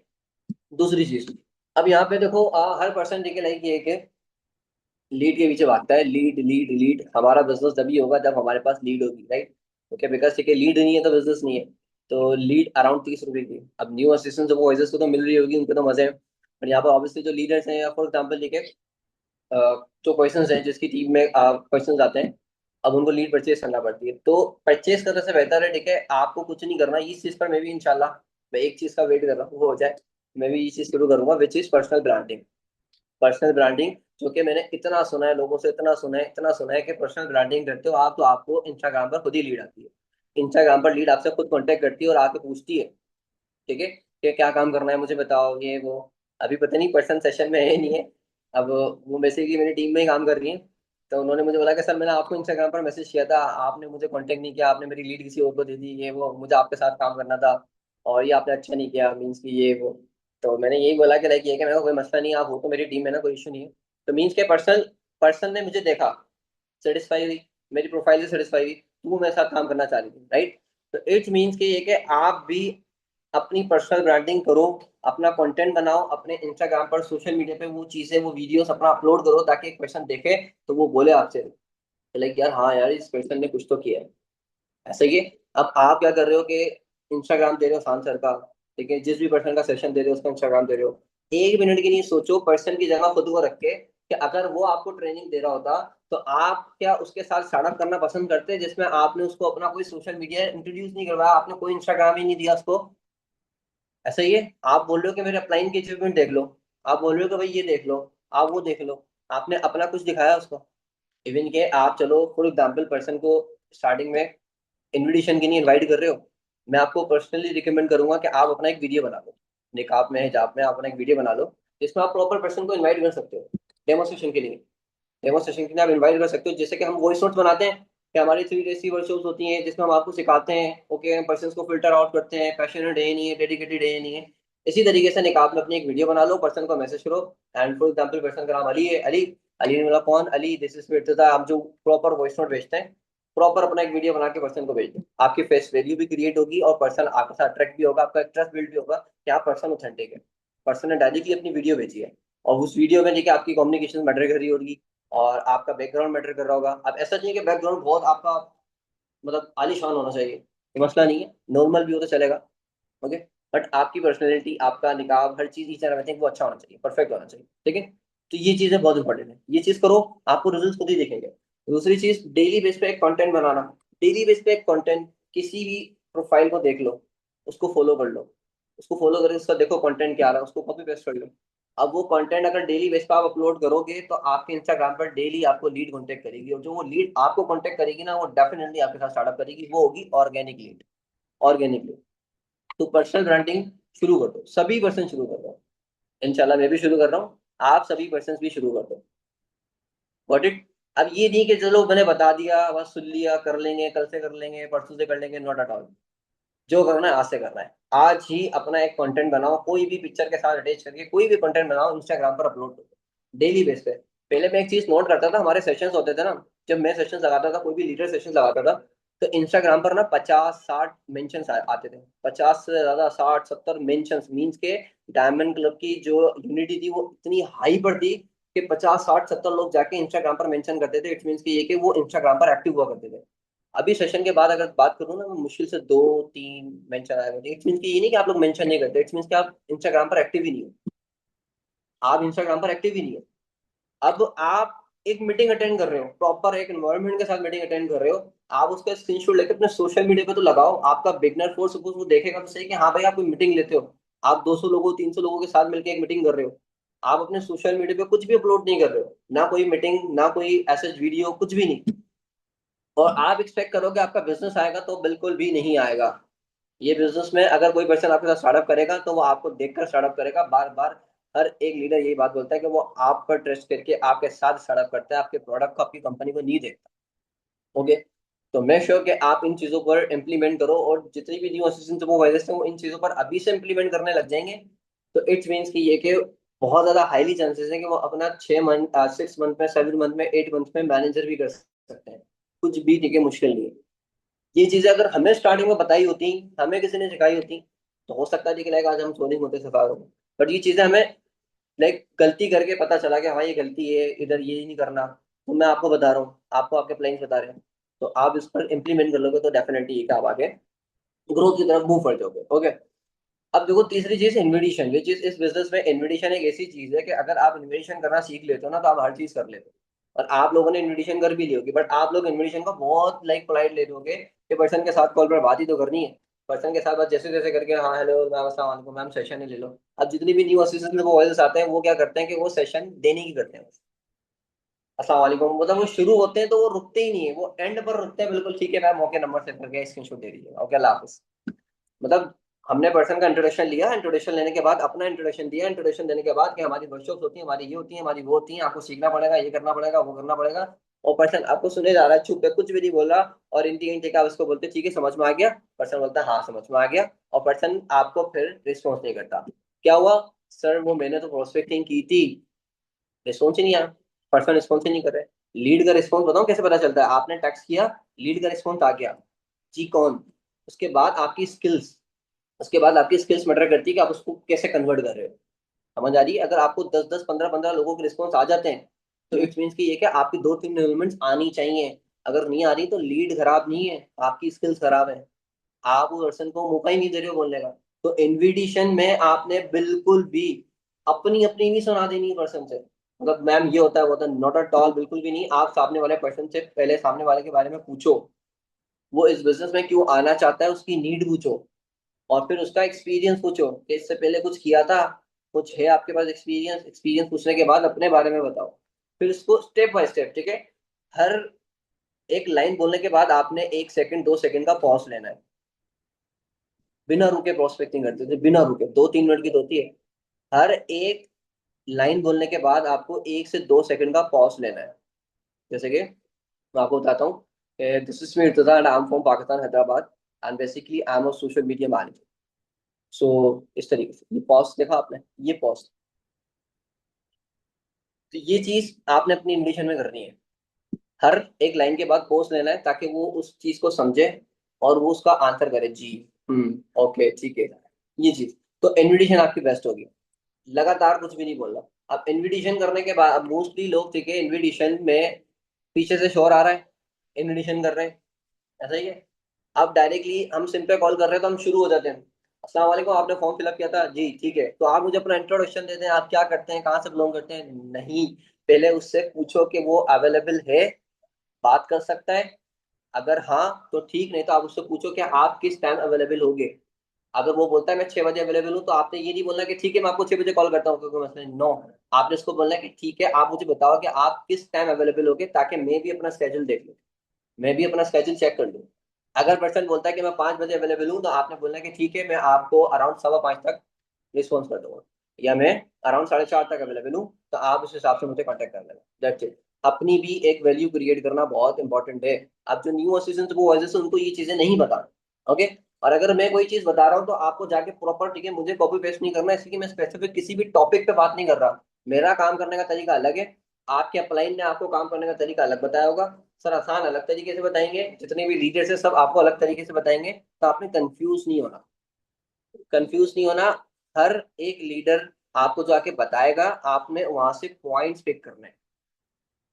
दूसरी चीज, अब यहाँ पे देखो हर पर्सन देखिए लाइक ये है कि लीड के पीछे भागता है, लीड लीड लीड। हमारा बिजनेस तभी होगा जब हमारे पास लीड होगी, राइट? ओके, बिकॉज ठीक है, लीड नहीं है तो बिजनेस नहीं है। तो लीड अराउंड 30 रुपए की, अब न्यू असिस्टेंट जो वॉइसेस को तो मिल रही होगी, उनके तो मजे हैं। पर यहाँ पर ऑब्वियसली जो लीडर्स हैं, या फॉर एग्जाम्पल ठीक है, जो क्वेश्चंस हैं जिसकी टीम में क्वेश्चंस आते हैं, अब उनको लीड परचेज करना पड़ती है। तो परचेज करने से बेहतर है, ठीक है, आपको कुछ नहीं करना इस चीज पर। मैं भी इंशाल्लाह, मैं एक चीज का वेट कर रहा हूँ, वो हो जाए, मैं भी ये चीज शुरू करूंगा, which is personal branding. Personal branding जो कि मैंने इतना सुना है लोगों से, इतना सुना है कि पर्सनल ब्रांडिंग करते हो आप तो आपको इंस्टाग्राम पर खुद ही लीड आती है। इंस्टाग्राम पर लीड आपसे खुद कांटेक्ट करती है और आके पूछती है, ठीक है, कि क्या काम करना है मुझे बताओ, ये वो। अभी पता नहीं, पर्सन सेशन में है नहीं है। अब वो बेसिकली मेरी टीम में ही काम कर रही है। तो उन्होंने मुझे बोला कि सर मैंने आपको इंस्टाग्राम पर मैसेज किया था, आपने मुझे कांटेक्ट नहीं किया, आपने मेरी लीड किसी और को दे दी, ये वो, मुझे आपके साथ काम करना था और ये आपने अच्छा नहीं किया, मीन्स की ये वो। तो मैंने यही बोला कि लाइक ये कि मेरे को कोई मसला नहीं है, आप हो तो मेरी टीम में ना, कोई इशू नहीं है। तो मीन्स के पर्सन पर्सन ने मुझे देखा, सेटिस्फाई हुई, मेरी प्रोफाइल से सेटिस्फाई हुई, तो वो मेरे साथ काम करना चाह रही थी, राइट। तो इट्स मीन्स के ये कि आप भी अपनी पर्सनल ब्रांडिंग करो, अपना कंटेंट बनाओ अपने इंस्टाग्राम पर, सोशल मीडिया पे वो चीजें, वो वीडियोस अपना अपलोड करो, ताकि एक पर्सन देखे तो वो बोले आपसे, लाइक यार हाँ यार इस पर्सन ने कुछ तो किया है। ऐसे ही अब आप क्या कर रहे हो कि इंस्टाग्राम दे रहे हो शान सर का, ठीक है, जिस भी पर्सन का सेशन दे रहे हो उसका इंस्टाग्राम दे रहे हो, 1 मिनट के लिए सोचो पर्सन की जगह खुद को रख के, कि अगर वो आपको ट्रेनिंग दे रहा होता तो आप क्या उसके साथ स्टार्टअप करना पसंद करते, जिसमें आपने उसको अपना कोई सोशल मीडिया इंट्रोड्यूस नहीं करवाया, आपने कोई इंस्टाग्राम ही नहीं दिया उसको। ऐसा ही है, आप बोल रहे हो कि मेरे अपलाइन की अचीवमेंट देख लो, आप बोल रहे हो कि भाई ये देख लो, आप वो देख लो, आपने अपना कुछ दिखाया उसको? इवन के आप चलो फॉर एग्जाम्पल पर्सन को स्टार्टिंग में इनविटेशन के लिए इनवाइट कर रहे हो, मैं आपको पर्सनली रिकमेंड करूंगा कि आप अपना एक वीडियो बना लो, निकाब में हिजाब में आप अपना एक वीडियो बना लो, जिसमें आप प्रॉपर पर्सन को इनवाइट कर सकते हो डेमोस्ट्रेशन के लिए। डेमोस्ट्रेशन के लिए आप इनवाइट कर सकते हो, जैसे कि हम वॉइस नोट्स बनाते हैं कि हमारी 3 day वर्कशॉप्स होती हैं जिसमें हम आपको सिखाते हैं, ओके, पर्सन को फिल्टर आउट करते हैं, पैशनेट है नहीं है, डेडिकेटेड है नहीं है। इसी तरीके से निकाब में अपनी एक वीडियो बना लो, पर्सन को मैसेज करो, एंड फॉर एग्जाम्पल पर्सन का नाम अली है, अली, अली ने बोला कौन, अली दिस इज फिर हम जो प्रॉपर वॉइस नोट भेजते हैं, प्रॉपर अपना एक वीडियो बना के पर्सन को भेज दो, आपकी फेस वैल्यू भी क्रिएट होगी और पर्सन आपके साथ अट्रैक्ट भी होगा, आपका ट्रस्ट बिल्ड भी होगा कि आप पर्सन ऑथेंटिक है, पर्सन ने डायरेक्टली अपनी वीडियो भेजी है। और उस वीडियो में देखिए आपकी कम्युनिकेशन मैटर कर रही होगी और आपका बैकग्राउंड मैटर कर रहा होगा। अब ऐसा चाहिए कि बैकग्राउंड बहुत आपका मतलब आलीशान होना चाहिए, ये मसला नहीं है, नॉर्मल भी हो तो चलेगा, ओके। बट आपकी पर्सनैलिटी, आपका निकाब, हर चीज ईच एंड एवरीथिंग वो अच्छा होना चाहिए, परफेक्ट होना चाहिए, ठीक है। तो ये चीजें बहुत इंपॉर्टेंट है, ये चीज करो, आपको रिजल्ट खुद ही दिखेंगे। दूसरी चीज, डेली बेस पे एक कंटेंट बनाना। डेली बेस पे एक कंटेंट, किसी भी प्रोफाइल को देख लो, उसको फॉलो कर लो, उसको फॉलो करके उसका देखो कंटेंट क्या आ रहा है, उसको कॉपी पेस्ट कर लो। अब वो कंटेंट अगर डेली बेस पे आप अपलोड करोगे तो आपके इंस्टाग्राम पर डेली आपको लीड कांटेक्ट करेगी, और जो वो लीड आपको कांटेक्ट करेगी ना, वो डेफिनेटली आपके साथ स्टार्टअप करेगी, वो होगी ऑर्गेनिक लीड, ऑर्गेनिक लीड। तो पर्सनल ब्रांडिंग शुरू कर दो, सभी पर्सन शुरू कर दो, इंशाल्लाह मैं भी शुरू कर रहा हूँ, आप सभी पर्सन भी शुरू कर दो। Got it. अब ये नहीं कि चलो मैंने बता दिया बस सुन लिया, कर लेंगे, कल से कर लेंगे, परसों से कर लेंगे, नॉट एट ऑल। जो करना है आज से करना है, आज ही अपना एक कंटेंट बनाओ, कोई भी पिक्चर के साथ अटैच करके कोई भी कंटेंट बनाओ, इंस्टाग्राम पर अपलोड करो डेली बेस पे। पहले मैं एक चीज नोट करता था, हमारे सेशंस होते थे ना, जब मैं सेशंस लगाता था, कोई भी लीडर सेशंस लगाता था, तो इंस्टाग्राम पर ना 50-60 मेंशंस आते थे, 50 से ज्यादा, 60-70 मेंशंस, मीन्स के डायमंड क्लब की जो यूनिटी थी वो इतनी हाई पर थी कि 50-60-70 लोग जाके इंस्टाग्राम पर मेंशन करते थे। इट मीन्स की ये कि वो इंस्टाग्राम पर एक्टिव हुआ करते थे। अभी सेशन के बाद अगर बात करूँ ना, मैं मुश्किल से 2-3 मेंशन आए मुझे। इट्स मीन्स की ये नहीं कि आप लोग मेंशन नहीं करते, इट्स मीन्स कि आप इंस्टाग्राम पर एक्टिव ही नहीं हो, आप इंस्टाग्राम पर एक्टिव ही नहीं हो। अब आप एक मीटिंग अटेंड कर रहे हो, प्रॉपर एक एनवायरनमेंट के साथ मीटिंग अटेंड कर रहे हो, आप उसका स्क्रीनशॉट लेकर अपने सोशल मीडिया पे तो लगाओ, आपका बिगनर फोर्स सपोज वो देखेगा तो सही कि हाँ भाई आप कोई मीटिंग लेते हो, आप 200 लोगों 300 लोगों के साथ मिलकर एक मीटिंग कर रहे हो, आप अपने सोशल मीडिया पे कुछ भी अपलोड नहीं कर रहे हो, ना कोई मीटिंग, ना कोई ऐसा वीडियो, कुछ भी नहीं, और आप एक्सपेक्ट करोगे आपका बिजनेस आएगा, तो बिल्कुल भी नहीं आएगा। ये बिजनेस में अगर कोई पर्सन आपके साथ स्टार्टअप करेगा तो वो आपको देखकर स्टार्टअप करेगा, बार बार। हर एक लीडर यही बात बोलता है कि वो आप पर ट्रस्ट करके आपके साथ स्टार्टअप करता है, आपके प्रोडक्ट को, आपकी कंपनी को नहीं देखता, ओके। तो मैं श्योर कि आप इन चीजों पर इम्प्लीमेंट करो, और जितनी भी न्यू असिस्टेंट सुपरवाइजर्स हैं वो इन चीजों पर अभी से इम्प्लीमेंट करने लग जाएंगे। तो इट्स मीन्स कि ये कि बहुत ज्यादा हाईली चांसेस है कि वो अपना 6 मंथ, 6 मंथ में, 7 मंथ में, 8 मंथ में मैनेजर भी कर सकते हैं, कुछ भी ठीक है, मुश्किल नहीं है। ये चीजें अगर हमें स्टार्टिंग में बताई होती, हमें किसी ने सिखाई होती, तो हो सकता है कि लाइक आज हम सोनिंग होते सफार हो। बट ये चीजें हमें लाइक गलती करके पता चला कि हाँ ये गलती है, इधर ये नहीं करना, तो मैं आपको बता रहा हूँ, आपको आपके प्लान्स बता रहे हैं, तो आप इस पर इम्प्लीमेंट कर लोगे तो डेफिनेटली ये कि आप आगे ग्रोथ की तरफ मूव कर जाओगे, ओके। अब देखो तीसरी चीज इन्विटेशन, विच इज इस बिजनेस में इन्विटेशन एक ऐसी चीज है कि अगर आप इन्विटेशन करना सीख लेते हो ना, तो आप हर चीज कर लेते हो। और आप लोगों ने इन्विटेशन कर भी ली होगी, बट आप लोग इन्विटेशन को बहुत लाइक पोलाइट ले लोगे कि पर्सन के साथ कॉल पर बात ही तो करनी है, पर्सन के साथ बात जैसे जैसे करके, हाँ हेलो मैम, अस्सलाम वालेकुम मैम, सेशन ही ले लो। अब जितनी भी न्यू असिस्टेंट वो वॉइस आते हैं, वो क्या करते हैं कि वो सेशन देने की करते हैं, अस्सलाम वालेकुम, मतलब वो शुरू होते हैं तो वो रुकते ही नहीं है, वो एंड पर रुकते हैं। बिल्कुल ठीक है मैम, ओके, नंबर सेव करके स्क्रीनशॉट दे दीजिए, ओके, अल्लाह हाफिज। मतलब हमने पर्सन का इंट्रोडक्शन लिया, इंट्रोडक्शन लेने के बाद अपना इंट्रोडक्शन दिया, इंट्रोडक्शन देने के बाद कि हमारी वर्कशॉप होती है, हमारी ये होती है, हमारी वो होती है, आपको सीखना पड़ेगा, ये करना पड़ेगा, वो करना पड़ेगा। और पर्सन आपको सुने जा रहा है, चुप है, कुछ भी नहीं बोल रहा। और इन तीन टेक आप उसको बोलते ठीक है समझ में आ गया, पर्सन बोलता है हाँ समझ में आ गया, और पर्सन आपको फिर रिस्पॉन्स नहीं करता। क्या हुआ? सर वो मैंने तो प्रोस्पेक्टिंग की थी, रिस्पॉन्स ही नहीं आया, पर्सन रिस्पॉन्स ही नहीं कर रहे। लीड का रिस्पॉन्स बताऊं कैसे पता चलता है? आपने टेक्स्ट किया, लीड का रिस्पॉन्स आ गया, जी कौन, उसके बाद आपकी स्किल्स, उसके बाद आपकी स्किल्स मैटर करती है कि आप उसको कैसे कन्वर्ट कर रहे हो। समझ आ रही है? अगर आपको 10 10 15 15 लोगों के रिस्पॉन्स आ जाते हैं तो इट्स मीन्स कि ये क्या, आपकी 2 3 इन्वॉल्वमेंट्स आनी चाहिए। अगर नहीं आ रही तो लीड खराब नहीं है, आपकी स्किल्स खराब है, आप उस पर्सन को मौका ही नहीं दे रहे हो बोलने का। तो इनविटेशन में आपने बिल्कुल भी अपनी अपनी नहीं सुना देनी पर्सन से, मतलब मैम ये होता है वो होता है, नॉट एट ऑल, बिल्कुल भी नहीं। आप सामने वाले पर्सन से पहले सामने वाले के बारे में पूछो, वो इस बिजनेस में क्यों आना चाहता है, उसकी नीड पूछो, और फिर उसका एक्सपीरियंस पूछो कि इससे पहले कुछ किया था, कुछ है आपके पास एक्सपीरियंस। एक्सपीरियंस पूछने के बाद अपने बारे में बताओ, फिर इसको स्टेप बाय स्टेप, ठीक है। हर एक लाइन बोलने के बाद आपने 1 सेकंड 2 सेकंड का पॉज लेना है। बिना रुके प्रोस्पेक्टिंग करते थे, बिना रुके, 2 3 मिनट की तो होती है। हर एक लाइन बोलने के बाद आपको 1 से 2 सेकंड का पॉज लेना है। जैसे कि मैं आपको बताता हूँ, this is me Irtaza and I am from Pakistan Hyderabad, and basically I am a social media manager. So इस तरीके से ये पॉज देखा आपने, ये पॉज, तो ये चीज आपने अपनी इंग्लिश में करनी है। हर एक लाइन के बाद पॉज लेना है ताकि वो उस चीज को समझे और वो उसका आंसर करे, जी, ओके, ठीक है, ये चीज। तो इनविटेशन आपकी बेस्ट होगी, लगातार कुछ भी नहीं बोलना। अब इनविटेशन करने के बाद मोस्टली लोग, ठीक है, इनविटेशन में पीछे से शोर आ रहा है, इनविटेशन कर रहे हैं, ऐसा ही है। अब डायरेक्टली हम सिम पे कॉल कर रहे हैं तो हम शुरू हो जाते हैं, अस्सलाम वालेकुम, आपने फॉर्म फिलअप किया था जी, ठीक है, तो आप मुझे अपना इंट्रोडक्शन दे दें, आप क्या करते हैं, कहाँ से बिलोंग करते हैं। नहीं, पहले उससे पूछो कि वो अवेलेबल है, बात कर सकता है। अगर हाँ तो ठीक, नहीं तो आप उससे पूछो कि आप किस टाइम अवेलेबल होगे। अगर वो बोलता है मैं 6 बजे अवेलेबल हूँ, तो आपने ये नहीं बोलना कि ठीक है मैं आपको 6 बजे कॉल करता हूँ, क्योंकि मसला नो, आपने उसको बोलना है कि ठीक है आप मुझे बताओ कि आप किस टाइम अवेलेबल होगे, ताकि मैं भी अपना स्केड्यूल देख लूँ, मैं भी अपना स्केड्यूल चेक कर लूँ। अगर पर्सन बोलता है कि मैं 5 बजे अवेलेबल हूँ, तो आपने बोलना है कि ठीक है मैं आपको अराउंड 5:15 तक रिस्पॉन्स कर दूंगा, या मैं अराउंड 4:30 तक अवेलेबल हूँ, तो आप उस हिसाब से मुझे कॉन्टेक्ट कर लेना, दैट्स इट। अपनी भी एक वैल्यू क्रिएट करना बहुत इंपॉर्टेंट है। अब जो न्यू असिस्टेंट वो वजह से उनको ये चीजें नहीं पता, ओके। और अगर मैं कोई चीज बता रहा हूँ तो आपको जाके प्रॉपर, ठीक है, मुझे कॉपी पेस्ट नहीं करना, इसलिए मैं स्पेसिफिक किसी भी टॉपिक पे बात नहीं कर रहा। मेरा काम करने का तरीका अलग है, आपके अपलाइन ने आपको काम करने का तरीका अलग बताया होगा। सर आसान अलग तरीके से बताएंगे, जितने भी लीडर्स है सब आपको अलग तरीके से बताएंगे, तो आपने कंफ्यूज नहीं होना, कंफ्यूज नहीं होना। हर एक लीडर आपको जो आके बताएगा, आपने वहां से पॉइंट्स पिक करने हैं,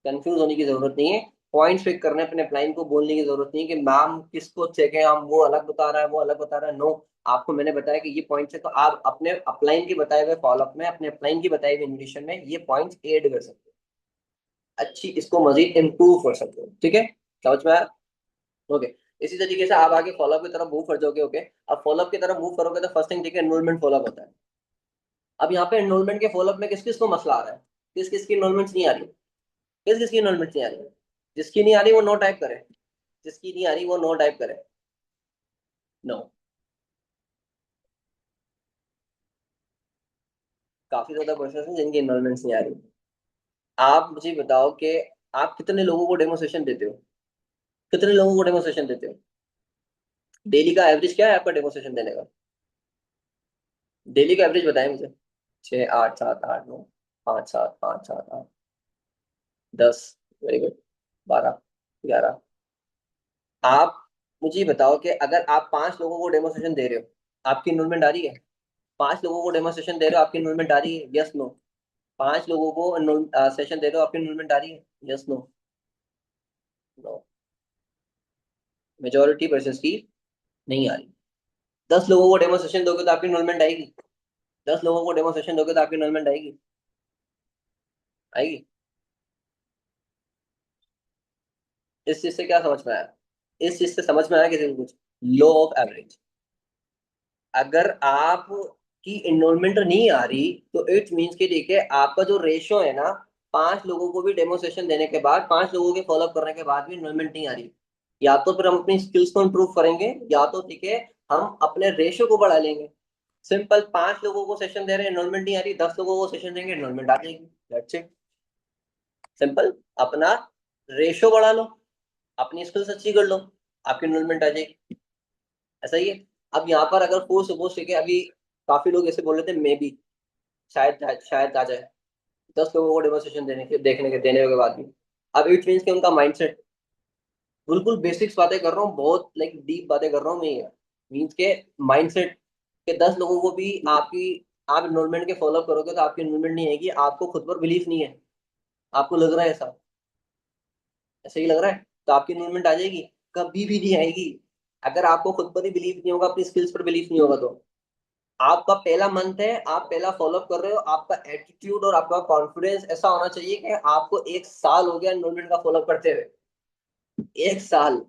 कंफ्यूज होने की जरूरत नहीं है। पॉइंट्स पिक करने, अपने क्लाइंट को बोलने की जरूरत नहीं है कि मैम किसको चेक है, हम वो अलग बता रहा है, वो अलग बता रहा है, नो। आपको मैंने बताया कि ये पॉइंट्स है, तो आप अपने अपलाइन के बताए हुए फॉलोअप में, अपने अपलाइन की बताई हुई इन्विटेशन में ये पॉइंट्स ऐड कर सकते हो, अच्छी इसको मजीद इम्प्रूव कर सकते हो, ठीक है, समझ में आया? ओके। इसी तरीके से आप आगे फॉलोअप की तरफ मूव कर जाओगे, ओके। अब फॉलोअप की तरफ मूव करोगे तो फर्स्ट थिंग, ठीक है, एनरोलमेंट फॉलोअप होता है। अब यहाँ पे एनरोलमेंट के फॉलोअप में किस किस को मसला आ रहा है, किस किस की एनरोलमेंट नहीं आ रही, किस किस की एनरोलमेंट नहीं आ रही। जिसकी नहीं आ रही वो नो टाइप करे, जिसकी नहीं आ रही वो नो टाइप करे, नो। काफी ज्यादा पर्सन हैं जिनकी एनरोलमेंट नहीं आ रही। आप मुझे बताओ कि आप कितने लोगों को डेमो सेशन देते हो, कितने लोगों को डेमो सेशन देते हो, डेली का एवरेज क्या है आपका डेमो सेशन देने का? डेली का एवरेज बताएं मुझे। 6 8 7 8 9, 5 7 5 7 8, 10, वेरी गुड, 12 11। आप मुझे बताओ कि अगर आप 5 लोगों को डेमो सेशन दे रहे हो, आपकी इनरोलमेंट आ रही है? 5 लोगों को डेमो सेशन दे रहे हो, आपकी इनरोलमेंट आ रही है, यस नो? 5 लोगों को सेशन दे रहे हो, आपकी इनरोलमेंट आ रही है, yes no? No, majority person की नहीं आ रही। 10 लोगों को डेमो सेशन दोगे तो आपकी इनरोलमेंट आएगी, 10 लोगों को डेमो सेशन दोगे तो आपकी इनरोलमेंट आएगी, आएगी। इस चीज से क्या समझ में आया? इस चीज से समझ में आया किसी को कुछ? लो ऑफ एवरेज। अगर आप की इनरोलमेंट नहीं आ रही तो इट मीन्स कि देखिए आपका जो रेशियो है ना, 5 लोगों को भी डेमो सेशन देने के बाद, 5 लोगों के फॉलोअप करने के बाद भी इन्वॉल्वमेंट नहीं आ रही, या तो फिर हम अपनी स्किल्स को इम्प्रूव करेंगे, या तो ठीक है हम अपने रेशियो को बढ़ा लेंगे। सिंपल, 5 लोगों को सेशन दे रहे हैं, इन्वॉल्वमेंट नहीं आ रही, 10 लोगों को सेशन देंगे, इन्वॉल्वमेंट आ जाएगी। That's it, simple. अपना रेशियो बढ़ा लो, अपनी स्किल्स अच्छी कर लो, आपकी इन्वॉल्वमेंट आ जाएगी। ऐसा ही है। अब यहाँ पर अगर फोर्स सपोज ठीक है, अभी काफी लोग ऐसे बोल रहे थे मे बी, शायद आ जाए, 10 लोगों को डेमोस्ट्रेशन देने के बाद भी। अब इट मीन्स कि उनका माइंडसेट, बिल्कुल बेसिक्स बातें कर रहा हूँ, बहुत लाइक डीप बातें कर रहा हूँ मैं ये, मीन्स के माइंडसेट के 10 लोगों को भी आपकी, आप इन्वॉल्वमेंट के फॉलो करोगे तो आपकी इन्वॉल्वमेंट नहीं आएगी, आपको खुद पर बिलीफ नहीं है, आपको लग रहा है ऐसा, ऐसा ही लग रहा है, तो आपकी इन्वॉल्वमेंट आ जाएगी? कभी भी नहीं आएगी। अगर आपको खुद पर ही बिलीफ नहीं होगा, अपनी स्किल्स पर बिलीफ नहीं होगा, तो आपका पहला मंथ है, आप पहला फॉलोअप कर रहे हो, आपका एटीट्यूड और आपका कॉन्फिडेंस ऐसा होना चाहिए कि आपको 1 साल हो गया इन्वॉल्वमेंट का फॉलोअप करते हुए, 1 साल,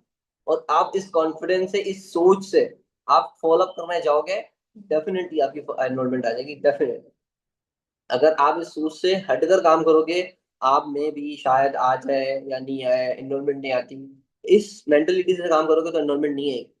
और आप इस कॉन्फिडेंस से, इस सोच से आप फॉलोअप करने जाओगे, डेफिनेटली आपकी एनरोलमेंट आ जाएगी, डेफिनेटली। अगर आप इस सोच से हटकर काम करोगे, आप में भी शायद आ जाए या नहीं आए, एनरोलमेंट नहीं आती, इस मेंटेलिटी से काम करोगे तो एनरोलमेंट नहीं आएगी।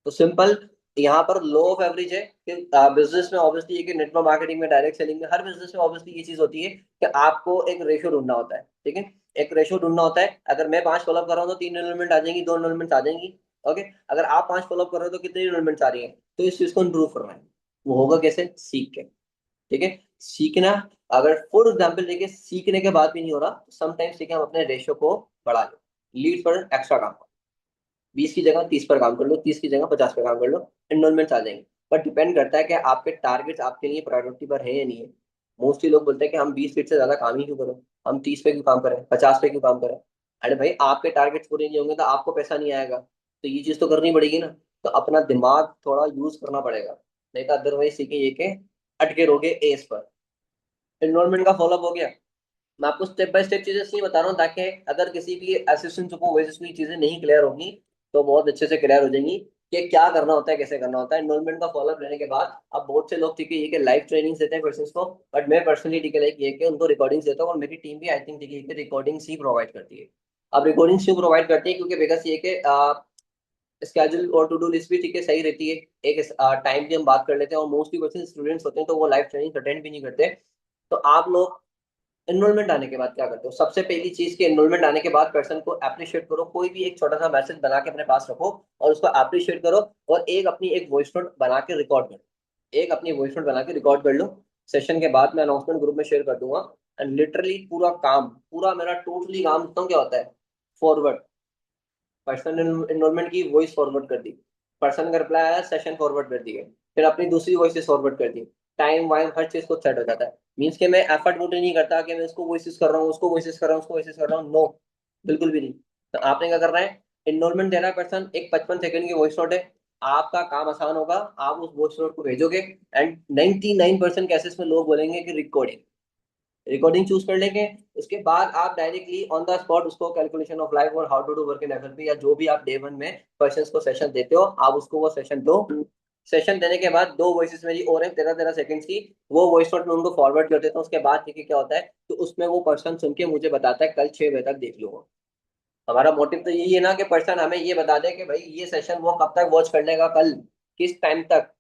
तो सिंपल, यहाँ पर लॉ ऑफ एवरेज है कि बिजनेस में ऑब्वियसली, कि नेटवर्क मार्केटिंग में, डायरेक्ट सेलिंग में, हर बिजनेस में ऑब्वियसली ये चीज होती है कि आपको एक रेशियो ढूंढना होता है, ठीक है। एक रेशियो ढूंढना होता है, अगर मैं 5 फॉलोअप कर रहा हूँ तो 3 एनरोलमेंट आ जाएंगी, 2 एनरोलमेंट आ जाएंगी। ओके, अगर आप 5 फॉलोअप कर रहे हो तो कितनी एनरोलमेंट आ रही है? तो इस चीज को इंप्रूव करना है। वो होगा कैसे? सीख के, ठीक है। सीखना, अगर फॉर एग्जाम्पल देखिए सीखने के बाद भी नहीं हो रहा, समटाइम्स ठीक है हम अपने रेशियो को बढ़ा लें, लीड पर एक्स्ट्रा काम, 20 की जगह 30 पर काम कर लो, 30 की जगह 50 पर काम कर लो, एनरोलमेंट्स आ जाएंगे। पर डिपेंड करता है कि आपके टारगेट्स आपके लिए प्रायोरिटी पर है या नहीं है। मोस्टली लोग बोलते हैं कि हम 20 फीट से ज्यादा काम ही क्यों करें, हम 30 पे क्यों काम करें, 50 पे क्यों काम करें। अरे भाई, आपके टारगेट्स पूरे नहीं होंगे तो आपको पैसा नहीं आएगा, तो ये चीज तो करनी पड़ेगी ना। तो अपना दिमाग थोड़ा यूज करना पड़ेगा, नहीं तो अदरवाइज सीखे ये के अटके रहोगे एस पर। एनरोलमेंट का फॉलोअप हो गया। मैं आपको स्टेप बाय स्टेप चीजें इसलिए बता रहा हूँ ताकि अगर किसी भी असिस्टेंट सुपरवाइजर की चीजें नहीं क्लियर होगी तो बहुत अच्छे से क्लियर हो जाएंगी कि क्या करना होता है, कैसे करना होता है। एनरोलमेंट का फॉलोअप लेने के बाद अब बहुत से लोग ठीक है ये कि लाइव ट्रेनिंग देते हैं पर्सन को, बट मैं पर्सनली ठीक है लाइक ये कि उनको रिकॉर्डिंग्स देता हूँ, और मेरी टीम भी आई थिंक ठीक है कि रिकॉर्डिंग्स ही प्रोवाइड करती है। अब रिकॉर्डिंग्स क्यों प्रोवाइड करती है? क्योंकि बिकॉज ये कि स्केड्यूल और टू डू लिस्ट भी ठीक है सही रहती है, एक टाइम की हम बात कर लेते हैं, और मोस्टली पर्सन स्टूडेंट्स होते हैं तो वो लाइव ट्रेनिंग अटेंड भी नहीं करते। तो आप लोग एनरोलमेंट आने के बाद क्या करते हो? सबसे पहली चीज की, एनरोलमेंट आने के बाद पर्सन को अप्रिशिएट करो, कोई भी एक छोटा सा मैसेज बना के अपने पास रखो और उसको अप्रिशिएट करो, और एक अपनी एक वॉइस नोट बना के रिकॉर्ड करो, एक अपनी वॉइस नोट बना के रिकॉर्ड कर लो। सेशन के बाद मैं अनाउंसमेंट ग्रुप में शेयर कर दूंगा। एंड लिटरली पूरा काम, पूरा मेरा टोटली काम बताऊँ क्या होता है? फॉरवर्ड, पर्सनल एनरोलमेंट की वॉइस फॉरवर्ड कर दी, पर्सन का रिप्लाई आया, सेशन फॉरवर्ड कर दिए, फिर अपनी दूसरी वॉइस फॉरवर्ड कर दी, टाइम वाइम हर चीज को सेट हो जाता है। मीन्स कि मैं एफर्ट वोट नहीं करता कि मैं उसको वॉइस कर रहा हूँ, उसको वॉइस कर रहा हूँ, उसको वॉइस कर रहा हूँ, नो, बिल्कुल भी नहीं। तो आपने क्या करना है? एनरोलमेंट दे रहा है पर्सन, एक 55 सेकंड की वॉइस नोट है, आपका काम आसान होगा, आप उस वॉइस नोट को भेजोगे, एंड 99% केसेस में लोग बोलेंगे कि रिकॉर्डिंग, रिकॉर्डिंग चूज कर लेंगे। उसके बाद आप डायरेक्टली ऑन द स्पॉट उसको कैलकुलेशन ऑफ लाइफ और how to do work in FLP, या जो भी आप डे 1 में क्वेश्चंस को सेशन देते हो, आप उसको वो सेशन दो। सेशन देने के बाद 2 वॉइसेस मेरी और है 13-13 सेकंड्स की, वो वॉइस नोट में उनको फॉरवर्ड कर देता हूँ। उसके बाद ठीक है क्या होता है, तो उसमें वो पर्सन सुन के मुझे बताता है कल 6 बजे तक देख लूंगा। हमारा मोटिव तो यही है ना कि पर्सन हमें ये बता दे कि भाई ये सेशन वो कब तक वॉच कर लेगा, कल किस टाइम तक।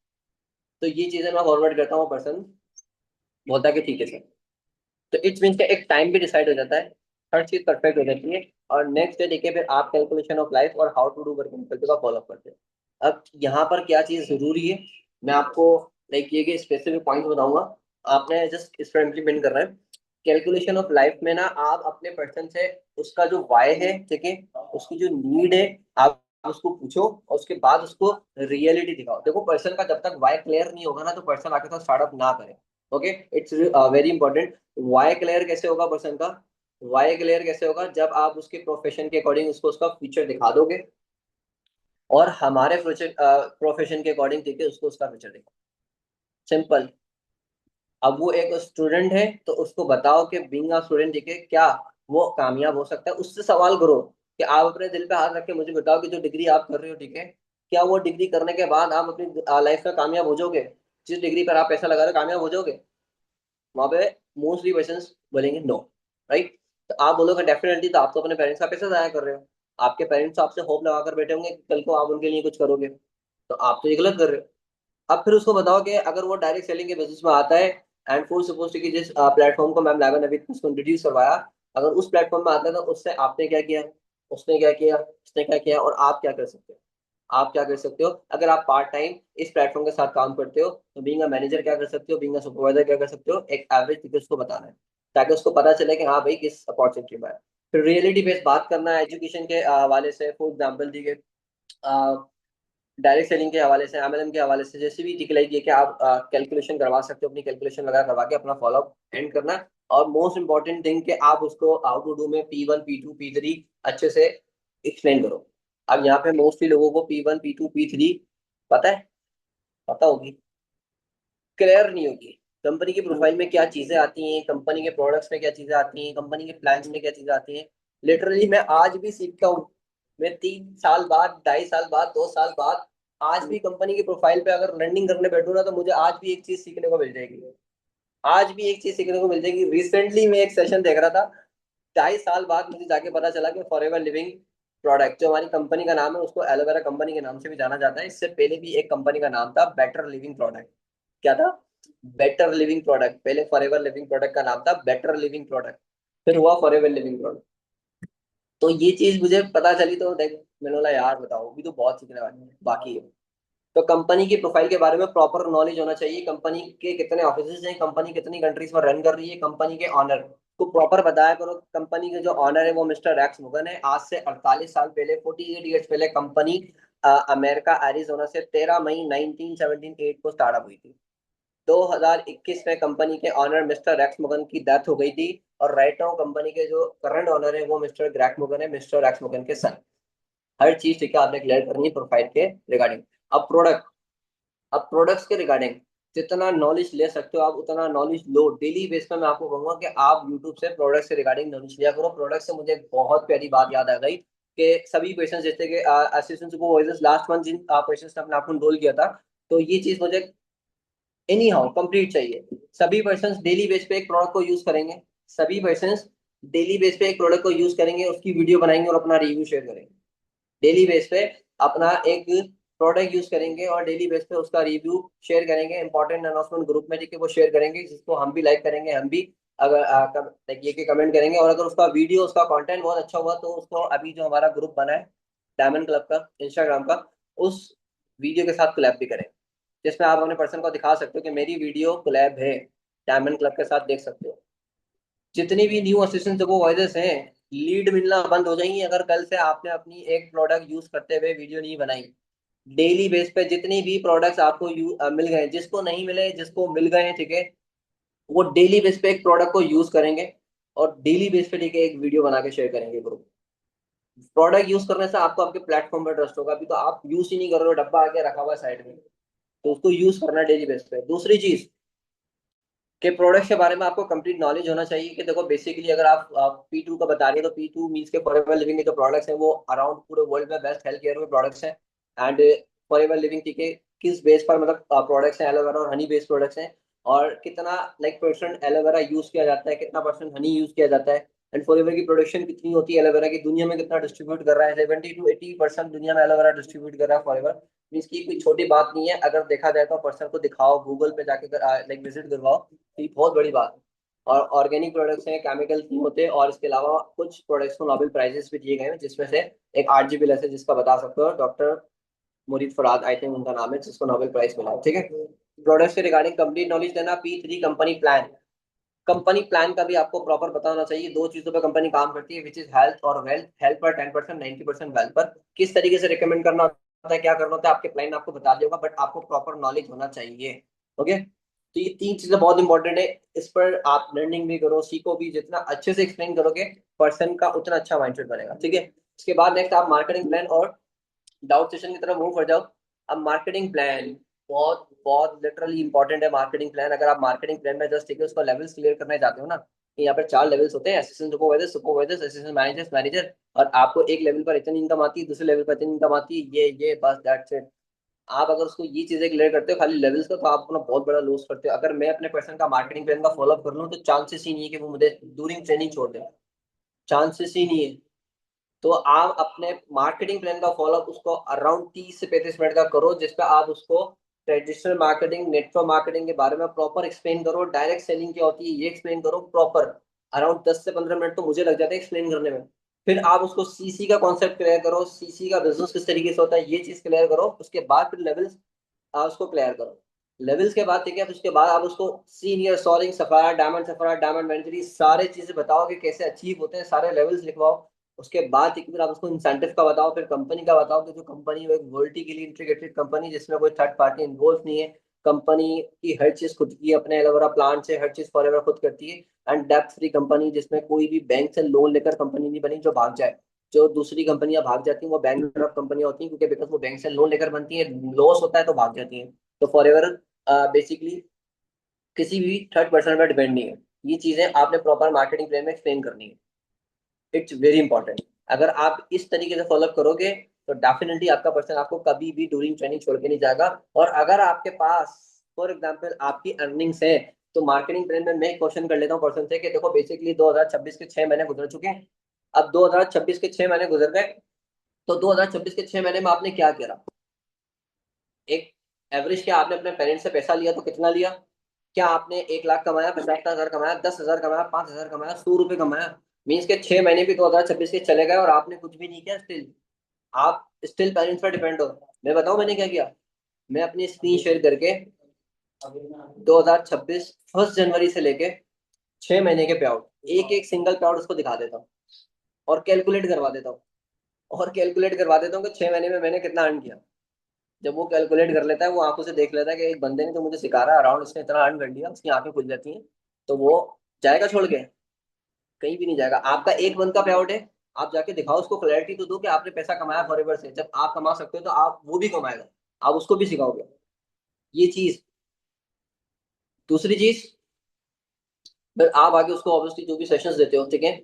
तो ये चीजें मैं फॉरवर्ड करता हूँ, पर्सन बोलता है कि ठीक है सर। तो इट्स मीन्स का एक टाइम भी डिसाइड हो जाता है, हर चीज परफेक्ट हो जाती है, और नेक्स्ट डे देखिए फिर आप कैलकुलेशन ऑफ लाइफ और हाउ टू डू वर्क का फॉलो करते हैं। अब यहाँ पर क्या चीज जरूरी है, मैं आपको लाइक ये कि स्पेसिफिक पॉइंट बताऊंगा, आपने जस्ट इस पर इम्प्लीमेंट कर रहे हैं। कैलकुलेशन ऑफ लाइफ में ना आप अपने पर्सन से उसका जो वाई है, ठीक है, उसकी जो नीड है, आप उसको पूछो, और उसके बाद उसको रियलिटी दिखाओ। देखो पर्सन का जब तक वाई क्लियर नहीं होगा ना, तो पर्सन आके तो स्टार्टअप ना करे। Okay, it's very important. Why clear कैसे होगा पर्सन का? वाई क्लियर कैसे होगा? जब आप उसके प्रोफेशन के अकॉर्डिंग उसको उसका फ्यूचर दिखा दोगे, और हमारे प्रोफेशन के अकॉर्डिंग ठीक है उसको उसका फ्यूचर दिखा, सिंपल। अब वो एक स्टूडेंट है तो उसको बताओ कि बीइंग अ स्टूडेंट ठीक है क्या वो कामयाब हो सकता है। उससे सवाल करो कि आप अपने दिल पे हाथ रख के मुझे बताओ कि जो डिग्री आप कर रहे हो ठीक है, क्या वो डिग्री करने के बाद आप अपनी लाइफ में कामयाब हो जाओगे? जिस डिग्री पर आप पैसा लगा रहे हो कामयाब हो जाओगे? वहां पे मोस्टली पर्सन बोलेंगे नो। राइट। तो आप बोलोगे डेफिनेटली, तो आप तो अपने पेरेंट्स का पैसा जाया कर रहे हो। आपके पेरेंट्स आपसे होप लगा कर बैठे होंगे कि कल को आप उनके लिए कुछ करोगे, तो आप तो ये गलत कर रहे हो। अब फिर उसको बताओ कि अगर वो डायरेक्ट सेलिंग के बिजनेस में आता है, एंड फुल सपोज कि जिस प्लेटफॉर्म को मैम लाइवा ने उसको इंट्रोड्यूस करवाया, अगर उस प्लेटफॉर्म में आता है तो उससे आपने क्या किया, उसने क्या किया, उसने क्या किया, और आप क्या कर सकते हो। आप क्या कर सकते हो, अगर आप पार्ट टाइम इस प्लेटफॉर्म के साथ काम करते हो तो बीइंग अ मैनेजर क्या कर सकते हो, बीइंग अ सुपरवाइजर क्या कर सकते हो, एक एवरेज फिगर उसको बताना है, ताकि उसको पता चले कि हाँ भाई किस अपॉर्चुनिटी में है। फिर रियलिटी बेस्ड बात करना है एजुकेशन के हवाले से, फॉर एग्जाम्पल दी गई डायरेक्ट सेलिंग के हवाले से, एमएलएम के हवाले से, जैसे भी दिखलाई दी है कि आप कैलकुलेशन करवा सकते हो, अपनी कैलकुलेशन वगैरह करवा के अपना फॉलोअप एंड करना है। और मोस्ट इंपॉर्टेंट थिंग कि आप उसको हाउ टू डू में P1 P2 P3 अच्छे से एक्सप्लेन करो। अब यहाँ पे मोस्टली लोगों को P1 P2 P3 पता है, पता होगी, क्लियर नहीं होगी। कंपनी की प्रोफाइल में क्या चीजें आती हैं, कंपनी के प्रोडक्ट्स में क्या चीजें आती हैं, कंपनी के प्लान्स में क्या चीजें आती हैं। लिटरली मैं आज भी सीखता हूँ। मैं 3 साल बाद, 2.5 साल बाद, 2 साल बाद, आज भी कंपनी की प्रोफाइल पे अगर लर्निंग करने बैठूँ ना, तो मुझे आज भी एक चीज सीखने को मिल जाएगी। आज भी एक चीज सीखने को मिल जाएगी। रिसेंटली मैं एक सेशन देख रहा था, 2.5 साल बाद मुझे जाके पता चला कि फॉरएवर लिविंग प्रोडक्ट जो हमारी कंपनी का नाम है, उसको एलोवेरा कंपनी के नाम से भी जाना जाता है। इससे पहले भी एक कंपनी का नाम था बेटर लिविंग प्रोडक्ट। क्या था? Better living product. पहले फॉरएवर लिविंग प्रोडक्ट का नाम था बेटर लिविंग प्रोडक्ट, फिर हुआ फॉरएवर लिविंग प्रोडक्ट। तो ये चीज मुझे पता चली तो देख, मैंने बोला यार बताओ, अभी तो बहुत सीखने बाकी है। तो कंपनी की प्रोफाइल के बारे में प्रॉपर नॉलेज होना चाहिए, कंपनी के कितने ऑफिस हैं, कंपनी कितनी कंट्रीज में रन कर रही है, कंपनी के ऑनर को प्रॉपर बताया करो। कंपनी के जो ऑनर है वो मिस्टर रैक्स मुगन है। आज से 48 साल पहले, 48 ईयर्स पहले कंपनी अमेरिका एरिजोना से 13 मई 1978 को स्टार्ट हुई थी। 2021 में कंपनी के ऑनर मिस्टर रैक्स मुगन की डेथ हो गई थी। और राइट नाउ कंपनी के जो करंट ऑनर है वो मिस्टर ग्रैक मुगन है, मिस्टर रैक्स मुगन के सन। हर चीज ठीक है, आपने क्लियर करनी है प्रोफाइल के रिगार्डिंग। अब प्रोडक्ट, अब प्रोडक्ट्स के रिगार्डिंग जितना नॉलेज ले सकते हो आप उतना नॉलेज लो। डेली बेस पे मैं आपको कहूंगा कि आप यूट्यूब से प्रोडक्ट्स के रिगार्डिंग नॉलेज लिया करो। प्रोडक्ट से मुझे एक बहुत प्यारी बात याद आ गई कि सभी क्वेश्चन जैसे कि असिस्टेंट सुपरवाइजर्स लास्ट मंथ जिन क्वेश्चन ने अपने आप को रोल किया था, तो ये चीज मुझे एनी हाउ कंप्लीट चाहिए। सभी पर्सन डेली बेस पे एक प्रोडक्ट को यूज करेंगे, सभी पर्सन डेली बेस पे एक प्रोडक्ट को यूज करेंगे, उसकी वीडियो बनाएंगे और अपना रिव्यू शेयर करेंगे। डेली बेस पे अपना एक प्रोडक्ट यूज करेंगे और डेली बेस पे उसका रिव्यू शेयर करेंगे, इंपॉर्टेंट अनाउंसमेंट ग्रुप में जाके वो शेयर करेंगे, जिसको हम भी लाइक करेंगे, हम भी अगर ये कि कमेंट करेंगे। और अगर उसका वीडियो, उसका कंटेंट बहुत अच्छा हुआ तो उसको अभी जो हमारा ग्रुप बना है डायमंड क्लब का इंस्टाग्राम का, उस वीडियो के साथ कोलैब भी करें, जिसमें आप अपने पर्सन को दिखा सकते हो कि मेरी वीडियो कोलैब है, डायमंड क्लब के साथ देख सकते हो। जितनी भी न्यू असिस्टेंट सुपरवाइजर्स हैं, लीड मिलना बंद हो जाएंगी अगर कल से आपने अपनी एक प्रोडक्ट यूज करते हुए वीडियो नहीं बनाई। डेली बेस पे जितनी भी प्रोडक्ट्स आपको मिल गए, जिसको नहीं मिले जिसको मिल गए हैं, ठीक है, वो डेली बेस पे एक प्रोडक्ट को यूज करेंगे और डेली बेस पे ठीक है एक वीडियो बना के शेयर करेंगे ग्रुप। प्रोडक्ट यूज करने से आपको आपके प्लेटफॉर्म पर ट्रस्ट होगा। अभी तो आप यूज ही नहीं कर रहे हो, डब्बा आके रखा हुआ साइड में, तो उसको यूज करना डेली बेस पे। दूसरी चीज के प्रोडक्ट्स के बारे में आपको कंप्लीट नॉलेज होना चाहिए कि देखो बेसिकली अगर आप P2 का बता रहे हो तो P2 मीन्स के फॉरएवर लिविंग के जो प्रोडक्ट्स हैं वो अराउंड पूरे वर्ल्ड में बेस्ट हेल्थ केयर के प्रोडक्ट्स हैं। एंड फॉरएवर लिविंग ठीक है किस बेस पर मतलब प्रोडक्ट्स हैं, एलोवेरा और हनी बेस्ड प्रोडक्ट्स हैं, और कितना लाइक परसेंट एलोवेरा यूज किया जाता है, कितना परसेंट हनी यूज किया जाता है, एंड फॉरएवर की प्रोडक्शन कितनी होती है एलोवेरा की, दुनिया में कितना डिस्ट्रीब्यूट कर रहा है, 70 to 80% दुनिया में एलोवेरा डिस्ट्रीब्यूट कर रहा है फॉरएवर। मीन्स की कोई छोटी बात नहीं है, अगर देखा जाए तो पर्सन को दिखाओ, गूगल पे जाके लाइक विजिट करवाओ, तो ये बहुत बड़ी बात है। और ऑर्गेनिक प्रोडक्ट्स हैं, केमिकल्स नहीं होते, और इसके अलावा कुछ प्रोडक्ट्स को नोबेल प्राइजेस भी दिए गए हैं, जिसमें से एक RGPLS है जिसका बता सकते हो, डॉक्टर मुरीद फराद आई थिंक उनका नाम है, जिसको नोबेल प्राइज मिला है, ठीक है। प्रोडक्ट्स के रिगार्डिंग कंप्लीट नॉलेज देना। P3 company plan, company plan का भी आपको प्रॉपर पता होना चाहिए। दो चीजों पर कंपनी काम करती है, विच इज हेल्थ और वेल्थ। हेल्थ पर 10%, 90% वेल्थ पर। किस तरीके से रिकमेंड करना होता है, क्या करना होता है, आपके क्लाइंट आपको बता देगा, बट आपको प्रॉपर नॉलेज होना चाहिए। ओके, तो ये तीन चीजें बहुत इंपॉर्टेंट है। इस पर आप लर्निंग भी करो, सीखो भी, जितना अच्छे से एक्सप्लेन करोगे पर्सन का उतना अच्छा माइंडसेट बनेगा, ठीक है। इसके बाद नेक्स्ट आप मार्केटिंग प्लान और डाउट सेशन की तरफ मूव कर जाओ। अब मार्केटिंग प्लान बहुत बहुत लिटरली इंपॉर्टेंट है। मार्केटिंग प्लान, अगर आप मार्केटिंग प्लान में जस्ट ठीक है उसका लेवल्स क्लियर करने जाते हो ना, कि यहाँ पर 4 लेवल्स होते हैं, assistant supervisor, supervisor, assistant manager, manager, और आपको एक लेवल पर इतनी इनकम आती है, दूसरे लेवल पर इतनी इनकम आती है, ये बस दैट्स इट। आप अगर उसको ये चीजें क्लियर करते हो खाली लेवल्स का, तो आप अपना बहुत बड़ा लॉस करते हो। अगर मैं अपने पर्सन का मार्केटिंग प्लान का फॉलो कर लूँ तो चांसेस ही नहीं है कि वो मुझे ड्यूरिंग ट्रेनिंग छोड़ दे, चांसेस ही नहीं है। तो आप अपने मार्केटिंग प्लान का फॉलो उसको अराउंड 30 से 35 मिनट का करो, जिसपे आप उसको ट्रेडिशनल मार्केटिंग, नेटवर्क मार्केटिंग के बारे में प्रॉपर एक्सप्लेन करो, डायरेक्ट सेलिंग क्या होती है ये एक्सप्लेन करो प्रॉपर। अराउंड 10 से 15 मिनट तो मुझे लग जाते हैं एक्सप्लेन करने में। फिर आप उसको सीसी का कॉन्सेप्ट क्लियर करो, सीसी का बिजनेस किस तरीके से होता है ये चीज क्लियर करो। उसके बाद फिर लेवल्स आप उसको क्लियर करो। लेवल्स के बाद ठीक है, फिर उसके बाद आप उसको senior, soling, sapphire, diamond, venturi सारे चीजें बताओ कि कैसे अचीव होते हैं, सारे लेवल्स लिखवाओ। उसके बाद ठीक है, फिर आप उसको इंसेंटिव का बताओ, फिर कंपनी का बताओ कि जो कंपनी है वो एक वर्टिकली इंटीग्रेटेड कंपनी जिसमें कोई थर्ड पार्टी इन्वॉल्व नहीं है। कंपनी की हर चीज खुद की, अपने एलोवेरा प्लांट से हर चीज फॉरएवर खुद करती है। एंड डेप्थ फ्री कंपनी, जिसमें कोई भी बैंक से लोन लेकर कंपनी नहीं बनी जो भाग जाए। जो दूसरी कंपनियां भाग जाती हैं वो बैंक कंपनियां होती हैं, क्योंकि बिकॉज वो बैंक से लोन लेकर बनती है, लॉस होता है तो भाग जाती हैं। तो फॉर एवर बेसिकली किसी भी थर्ड पर्सन पर डिपेंड नहीं है। ये चीजें आपने प्रॉपर मार्केटिंग प्लान में एक्सप्लेन करनी है। It's very important. अगर आप इस तरीके से फॉलो करोगे तो डेफिनेटली आपका पर्सन आपको कभी भी ड्यूरिंग ट्रेनिंग छोड़ के नहीं जाएगा। और अगर आपके पास फॉर एग्जाम्पल आपकी अर्निंग्स है, तो मार्केटिंग प्लान में मैं एक क्वेश्चन कर लेता हूँ पर्सन से कि देखो बेसिकली 2026 के 6 महीने गुजर चुके हैं। अब 2026 के 6 महीने गुजर गए, तो 2026 के 6 महीने में आपने क्या किया? एक एवरेज, क्या आपने अपने पेरेंट्स से पैसा लिया तो कितना लिया? क्या आपने 1 लाख कमाया, 50,000 कमाया, 10,000 कमाया, 5,000 कमाया, 100 रुपये कमाया? मीन्स के 6 महीने भी 2026 के चले गए और आपने कुछ भी नहीं किया स्टिल। आप स्टिल पेरेंट्स पर डिपेंड हो। मैं बताऊं मैंने क्या किया? मैं अपनी स्क्रीन शेयर करके 2026 1 जनवरी से लेके 6 महीने के पे आउट, एक एक सिंगल पे आउट उसको दिखा देता हूँ और कैलकुलेट करवा देता हूँ। और कैलकुलेट करवा देता हूँ कि 6 महीने में मैंने कितना अर्न किया। जब वो कैलकुलेट कर लेता है, वो आंखों से देख लेता है कि एक बंदे ने तो मुझे सिखा रहा है अराउंड इसने इतना अर्न कर लिया, उसकी आंखें खुल जाती हैं। तो वो जाएगा छोड़ के? कहीं भी नहीं जाएगा। आपका एक मंथ का पे आउट है, आप जाके दिखाओ उसको, क्लैरिटी तो दो कि आपने पैसा कमाया फॉरएवर से। जब आप कमा सकते हो तो आप वो भी कमाएगा, आप उसको भी सिखाओगे ये चीज। दूसरी चीज, फिर आप आगे उसको ऑब्वियसली जो भी सेशंस देते हो ठीक है,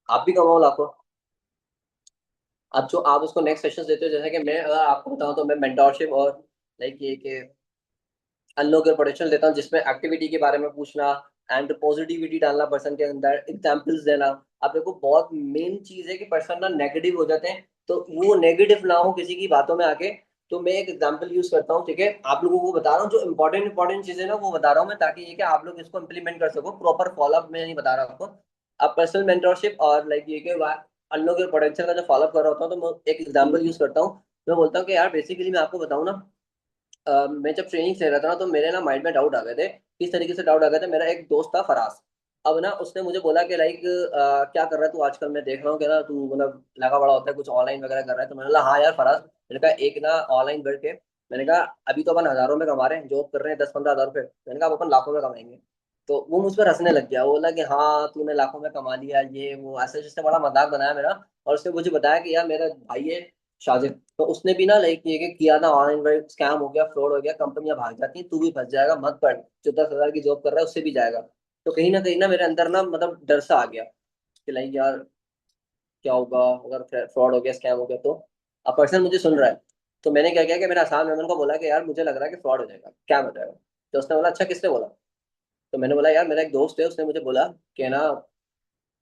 आप भी कमाओ लाखों। अब जो आप उसको नेक्स्ट सेशंस देते हो, जैसे कि मैं अगर आपको बताऊं तो मैं मेंटोरशिप और लाइक ये कि अन्य के प्रोडक्शन देता हूँ, जिसमें एक्टिविटी के बारे में पूछना एंड पॉजिटिविटी डालना पर्सन के अंदर, एग्जाम्पल्स देना। अब देखो बहुत मेन चीज है कि पर्सन ना नेगेटिव हो जाते हैं, तो वो नेगेटिव ना हो किसी की बातों में आके। तो मैं एक एग्जांपल यूज करता हूँ ठीक है, आप लोगों को बता रहा हूँ जो इंपॉर्टेंट चीजें ना वो बता रहा हूँ मैं, ताकि ये कि आप लोग इसको इंप्लीमेंट कर सको। प्रॉपर फॉलोअप मैं नहीं बता रहा आपको। अब पर्सनल मेंटरशिप और लाइक ये कि अन्य के पोटेंशियल का जो फॉलोअप कर रहा होता हूँ, तो मैं एक एग्जांपल यूज करता हूँ। मैं बोलता हूँ कि यार बेसिकली मैं आपको बताऊँ ना, मैं जब ट्रेनिंग ले रहा था ना, तो मेरे ना माइंड में डाउट आ गए थे। किस तरीके से डाउट आ गए थे? मेरा एक दोस्त था फराज। अब ना उसने मुझे बोला कि लाइक क्या कर रहा है तू आजकल, मैं देख रहा हूँ कि ना तू मतलब लगा बड़ा होता है कुछ ऑनलाइन वगैरह कर रहा है। तो मैंने बोला हाँ यार फराज, मैंने कहा एक ना ऑनलाइन करके, मैंने कहा अभी तो अपन हजारों में कमा रहे हैं, जॉब कर रहे हैं 10-15 हज़ार रुपये, मैंने कहा अब अपन लाखों में कमाएंगे। तो वो मुझ पर हंसने लग गया, वो बोला कि हाँ तूने लाखों में कमा लिया ये वो, ऐसे जिसने बड़ा मजाक बनाया मेरा। और उसने मुझे बताया कि यार मेरा भाई है शाजिद, तो उसने भी ना लाइक ये कि किया था ऑनलाइन वर्क, स्कैम हो गया, फ्रॉड हो गया, कंपनियां भाग जाती हैं, तू भी फंस जाएगा, मत पड़। जो 10,000 की जॉब कर रहा है उससे भी जाएगा। तो कहीं ना मेरे अंदर ना मतलब डर सा आ गया कि लाइक यार क्या होगा अगर फ्रॉड हो गया, स्कैम हो गया तो। अब पर्सन मुझे सुन रहा है। तो मैंने क्या किया कि मैंने आसान मेमन को बोला कि यार मुझे लग रहा है कि फ्रॉड हो जाएगा, क्या हो जाएगा? तो उसने बोला अच्छा किसने बोला? तो मैंने बोला यार मेरा एक दोस्त है, उसने मुझे बोला कि ना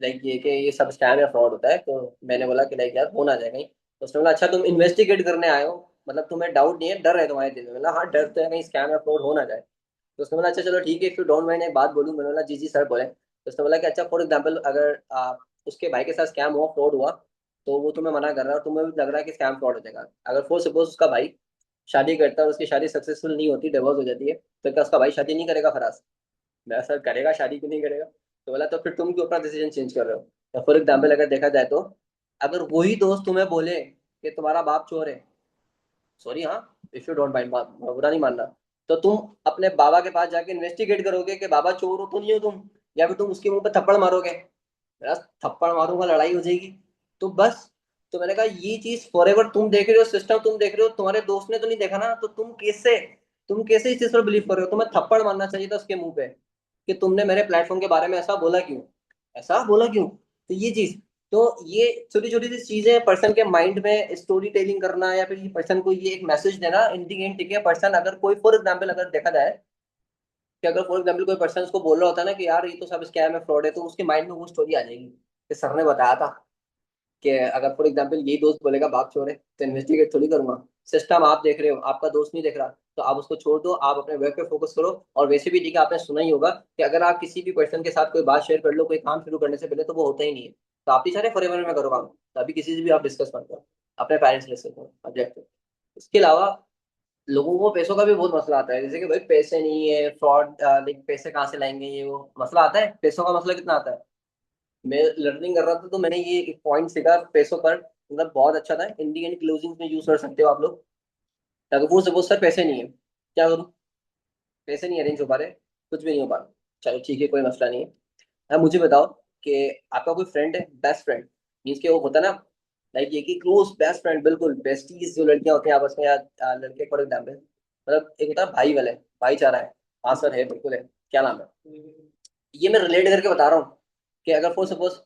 लाइक ये कि ये सब स्कैम या फ्रॉड होता है। तो मैंने बोला कि लाइक यार हो ना जाए कहीं। तो उसने बोला अच्छा तुम इन्वेस्टिगेट करने आए हो, मतलब तुम्हें डाउट नहीं है, डर है तुम्हारे दिल में? बोला हाँ डर तो है कहीं स्कैम या फ्रॉड हो ना जाए। तो उसने बोला अच्छा चलो ठीक है, इफ यू डोंट माइंड एक बात बोलूं? मैंने बोला जी जी सर बोले। तो उसने बोला कि अच्छा फॉर एग्जाम्पल अगर उसके भाई के साथ स्कैम हुआ, फ्रॉड हुआ, तो वो तुम्हें मना कर रहा है और तुम्हें भी लग रहा है कि स्कैम फ्रॉड हो जाएगा, अगर फॉर सपोज उसका भाई शादी करता है और उसकी शादी सक्सेसफुल नहीं होती, डिवोर्स हो जाती है, तो क्या उसका भाई शादी नहीं करेगा फराज? मैं सर करेगा, शादी क्यों नहीं करेगा? तो बोला तो फिर तुम क्यों अपना डिसीजन चेंज कर रहे हो? तो फॉर एग्जाम्पल अगर देखा जाए तो अगर वही दोस्त तुम्हें बोले कि तुम्हारा बाप चोर है, सॉरी हाँ, इफ यू डोंट माइंड, बुरा नहीं मानना, तो तुम अपने बाबा के पास जाके इन्वेस्टिगेट करोगे कि बाबा चोर हो तो नहीं हो तुम, या फिर तुम उसके मुंह पे थप्पड़ मारोगे? मेरा थप्पड़ मारूंगा, लड़ाई हो जाएगी। तो बस, तो मैंने कहा ये चीज फॉर एवर तुम देख रहे हो, सिस्टम तुम देख रहे हो, तुम्हारे दोस्त ने तो नहीं देखा ना, तो तुम कैसे इस चीज पर बिलीव कर रहे हो? तुम्हें थप्पड़ मारना चाहिए था उसके मुंह पे कि तुमने मेरे प्लेटफॉर्म के बारे में ऐसा बोला क्यों, ऐसा बोला क्यों? तो ये चीज, तो ये छोटी छोटी सी चीजें पर्सन के माइंड में स्टोरी टेलिंग करना या फिर पर्सन को ये एक मैसेज देना इन दी एंड, ठीक है। पर्सन अगर कोई फॉर एग्जाम्पल अगर देखा जाए कि अगर फॉर एग्जाम्पल कोई पर्सन उसको बोल रहा होता है ना कि यार ये तो सब स्कैम है, फ्रॉड है, तो उसके माइंड में वो स्टोरी आ जाएगी कि सर ने बताया था कि अगर फॉर एग्जाम्पल यही दोस्त बोलेगा बाप चोर है तो इन्वेस्टिगेट थोड़ी करूंगा। सिस्टम आप देख रहे हो, आपका दोस्त नहीं देख रहा, तो आप उसको छोड़ दो, आप अपने वर्क पे फोकस करो। और वैसे भी देखिए आपने सुना ही होगा कि अगर आप किसी भी पर्सन के साथ कोई बात शेयर कर लो कोई काम शुरू करने से पहले, तो वो होता ही नहीं है। तो आप ही सारे फॉरएवर में करो काम, तो अभी किसी से भी आप डिस्कस मत करो, अपने पेरेंट्स ले सकते हो ऑब्जेक्टिव। इसके अलावा लोगों को पैसों का भी बहुत मसला आता है, जैसे कि भाई पैसे नहीं है, फ्रॉड, लाइक पैसे कहाँ से लाएंगे, ये वो मसला आता है। पैसों का मसला कितना आता है। मैं लर्निंग कर रहा था तो मैंने ये एक पॉइंट सीखा पैसों पर, मतलब बहुत अच्छा था। इंडी एंड क्लोजिंग में यूज कर सकते हो आप लोग। अगर वो सपोज सर पैसे नहीं है, क्या करूँ, पैसे नहीं अरेंज हो पा रहे, कुछ भी नहीं हो पा रहा, चलो ठीक है कोई मसला नहीं है। अब मुझे बताओ कि आपका कोई फ्रेंड है, बेस्ट फ्रेंड, मीन्स के वो होता है ना, लाइक ये कि क्लोज बेस्ट फ्रेंड, बिल्कुल बेस्टीज जो लड़कियां होती हैं आपस में, या लड़के फॉर एग्जाम्पल, मतलब एक होता है भाई वाले, भाईचारा है। हाँ सर है, बिल्कुल है, क्या नाम है। ये मैं रिलेट करके बता रहा हूँ कि अगर फॉर सपोज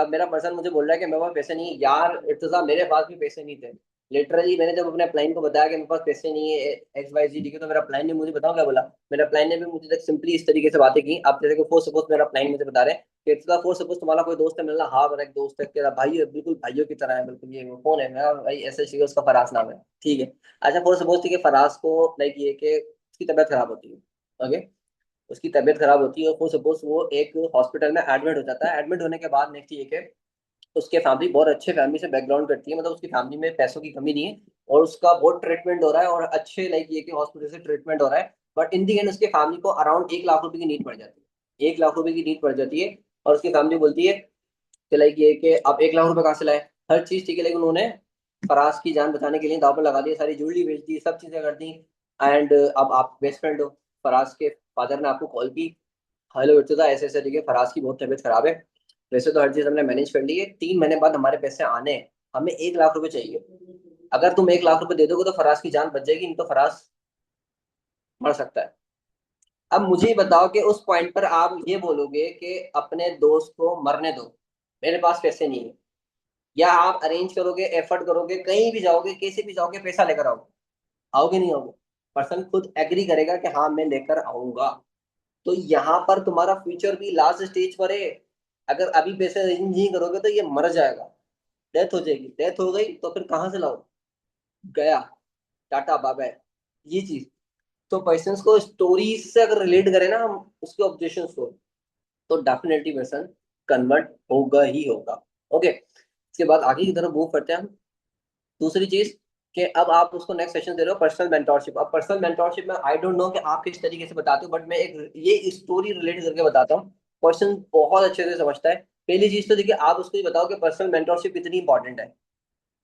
मेरा पर्सन मुझे बोल रहा है कि मेरे पास पैसे नहीं है, यार इर्तज़ा मेरे पास भी पैसे नहीं थे। लिटरली मैंने जब अपने क्लाइंट को बताया कि मेरे पास पैसे नहीं है एक्स वाई जी, ठीक है, तो मेरा क्लाइंट ने मुझे बताओ क्या बोला। मेरा क्लाइंट ने भी मुझे तक सिंपली इस तरीके से बातें की। आप जैसे कि फॉर सपोज मेरा क्लाइंट मुझे बता रहे हैं कि इर्तज़ा फॉर सपोज तुम्हारा कोई दोस्त है, मिलना, हाँ मेरा एक दोस्त है, तेरा भाई है, बिल्कुल भाइयों की तरह है, बिल्कुल ये वो कौन है, मेरा भाई ऐसे चाहिए, उसका फराज नाम है, ठीक है। अच्छा फॉर सपोज ठीक है, फराज को लाइक ये कि उसकी तबीयत खराब होती है, ओके, उसकी तबीयत खराब होती है और सपोज वो एक हॉस्पिटल में एडमिट हो जाता है। एडमिट होने के बाद नेक्स्ट ये कि उसके फैमिली बहुत अच्छे फैमिली से बैकग्राउंड करती है, मतलब उसकी फैमिली में पैसों की कमी नहीं है और उसका बहुत ट्रीटमेंट हो रहा है और अच्छे लाइक ये कि हॉस्पिटल से ट्रीटमेंट हो रहा है। बट इन दी एंड उसके फैमिली को अराउंड 1 लाख रुपए की नीड पड़ जाती है, 1 लाख रुपए की नीड पड़ जाती है। और उसकी फैमिली बोलती है कि लाइक ये कि आप 1 लाख रुपए कहाँ से लाए, हर चीज ठीक है, लेकिन उन्होंने फराज की जान बचाने के लिए दांव पर लगा दी, सारी ज्वेलरी बेच दी, सब चीजें कर दी। एंड अब आप बेस्ट फ्रेंड हो, फराज के फादर ने आपको कॉल की, हेलो इर्तजा ऐसे ऐसे ठीक है, फराज की बहुत तबीयत खराब है, वैसे तो हर चीज हमने मैनेज कर ली है, 3 महीने बाद हमारे पैसे आने हैं, हमें 1 लाख रुपए चाहिए। अगर तुम 1 लाख रुपए दे दोगे तो फराज की जान बच जाएगी, नहीं तो फराज मर सकता है। अब मुझे बताओ कि उस पॉइंट पर आप ये बोलोगे कि अपने दोस्त को मरने दो, मेरे पास पैसे नहीं है, या आप अरेंज करोगे, एफर्ट करोगे, कहीं भी जाओगे, कैसे भी जाओगे, पैसा लेकर आओगे, आओगे नहीं आओगे। पर्सन खुद एग्री करेगा कि हाँ मैं लेकर आऊंगा। तो यहाँ पर तुम्हारा फ्यूचर भी लास्ट स्टेज पर है। अगर अभी पैसे अरेंज नहीं करोगे तो ये मर जाएगा, डेथ हो जाएगी, डेथ हो गई तो फिर कहाँ से लाओ, गया, टाटा बाय बाय, ये चीज। तो पर्सन को स्टोरीज से अगर रिलेट करें ना हम उसके ऑब्जेक्शन को, तो डेफिनेटली पर्सन कन्वर्ट होगा ही होगा। ओके, इसके बाद आगे की तरफ मूव करते हैं हम। दूसरी चीज कि अब आप उसको नेक्स्ट सेशन दे रहे हो पर्सनल मेंटोरशिप। अब पर्सनल मेंटोरशिप में आई डोंट नो कि आप किस तरीके से बताते हो, बट मैं एक ये स्टोरी रिलेट करके बताता हूँ। पर्सन बहुत अच्छे से समझता है। पहली चीज तो देखिए आप उसको ये बताओ कि पर्सनल मेंटोरशिप कितनी इंपॉर्टेंट है।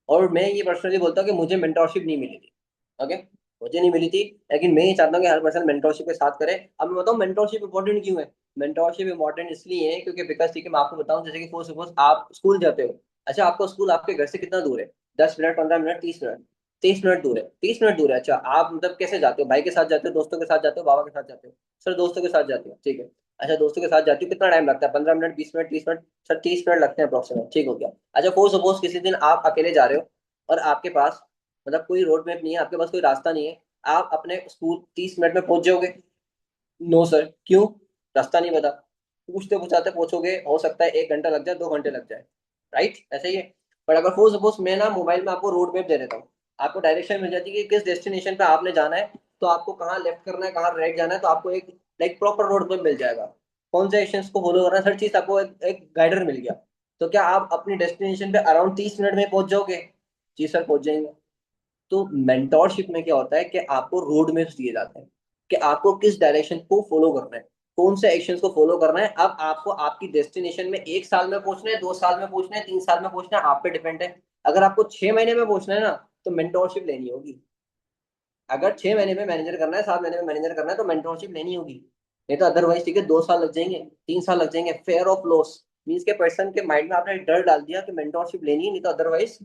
और मैं ये पर्सनली बोलता हूँ कि मुझे मेंटोरशिप नहीं मिली थी, ओके, मुझे नहीं मिली थी, लेकिन मैं ये चाहता हूँ कि हर पर्सन मेंटोरशिप के साथ करे। अब मैं बताऊँ मेंटोरशिप इंपॉर्टेंट क्यों है। मेंटोरशिप इंपॉर्टेंट इसलिए है क्योंकि बिकॉज ठीक है मैं आपको बताऊँ, जैसे कि फॉर सपोज आप स्कूल जाते हो, अच्छा आपका स्कूल आपके घर से कितना दूर है, 10 मिनट, 15 मिनट, 30 मिनट, 30 मिनट दूर है, 30 मिनट दूर है। अच्छा आप मतलब कैसे जाते हो, भाई के साथ जाते हो, दोस्तों के साथ जाते हो, बाबा के साथ जाते हो, सर दोस्तों के साथ जाते हो, ठीक है। अच्छा दोस्तों के साथ जाती हो, कितना टाइम लगता है, 15 minute, 20 minute, 30 minute, sir 30 minute लगते हैं अप्रोक्सीमेट, ठीक हो गया। अच्छा फॉर सपोज किसी दिन आप अकेले जा रहे हो और आपके पास मतलब कोई रोड मैप नहीं है, आपके पास कोई रास्ता नहीं है, आप अपने स्कूल 30 मिनट में पहुंच जाओगे। नो सर, क्यों, रास्ता नहीं पता, पूछते पूछाते पहुंचोगे, हो सकता है 1 घंटा लग जाए, 2 घंटे लग जाए, राइट, ऐसे ही है। पर अगर फोर सपोज मैं ना मोबाइल में आपको रोड मैप दे देता हूँ, आपको डायरेक्शन मिल जाती है कि किस डेस्टिनेशन पे आपने जाना है, तो आपको कहाँ लेफ्ट करना है, कहाँ राइट जाना है, तो आपको एक लाइक प्रॉपर रोड मैप मिल जाएगा, कौन से एक्शंस को फॉलो करना है, हर चीज आपको एक गाइडर मिल गया। तो क्या आप अपनी डेस्टिनेशन पे अराउंड 30 मिनट में पहुंच जाओगे। जी सर पहुंच जाएंगे। तो मेंटोरशिप में क्या होता है कि आपको रोड मैप्स दिए जाते हैं कि आपको किस डायरेक्शन को फॉलो करना है, कौन से एक्शंस को फॉलो करना है। अब आपको आपकी डेस्टिनेशन में 1 साल में पहुंचना है, 2 साल में पहुंचना है, 3 साल में पहुंचना है, आप पे डिपेंड है। अगर आपको 6 महीने में पहुंचना है ना, तो मेंटोरशिप लेनी होगी। अगर 6 महीने में मैनेजर करना है, 7 महीने में मैनेजर करना है, तो मेंटोरशिप लेनी होगी। नहीं तो अदरवाइज ठीक है 2 साल लग जाएंगे, 3 साल लग जाएंगे। फेयर ऑफ लॉस मीन्स के पर्सन के माइंड में आपने डर डाल दिया कि मेंटोरशिप लेनी है, नहीं तो अदरवाइज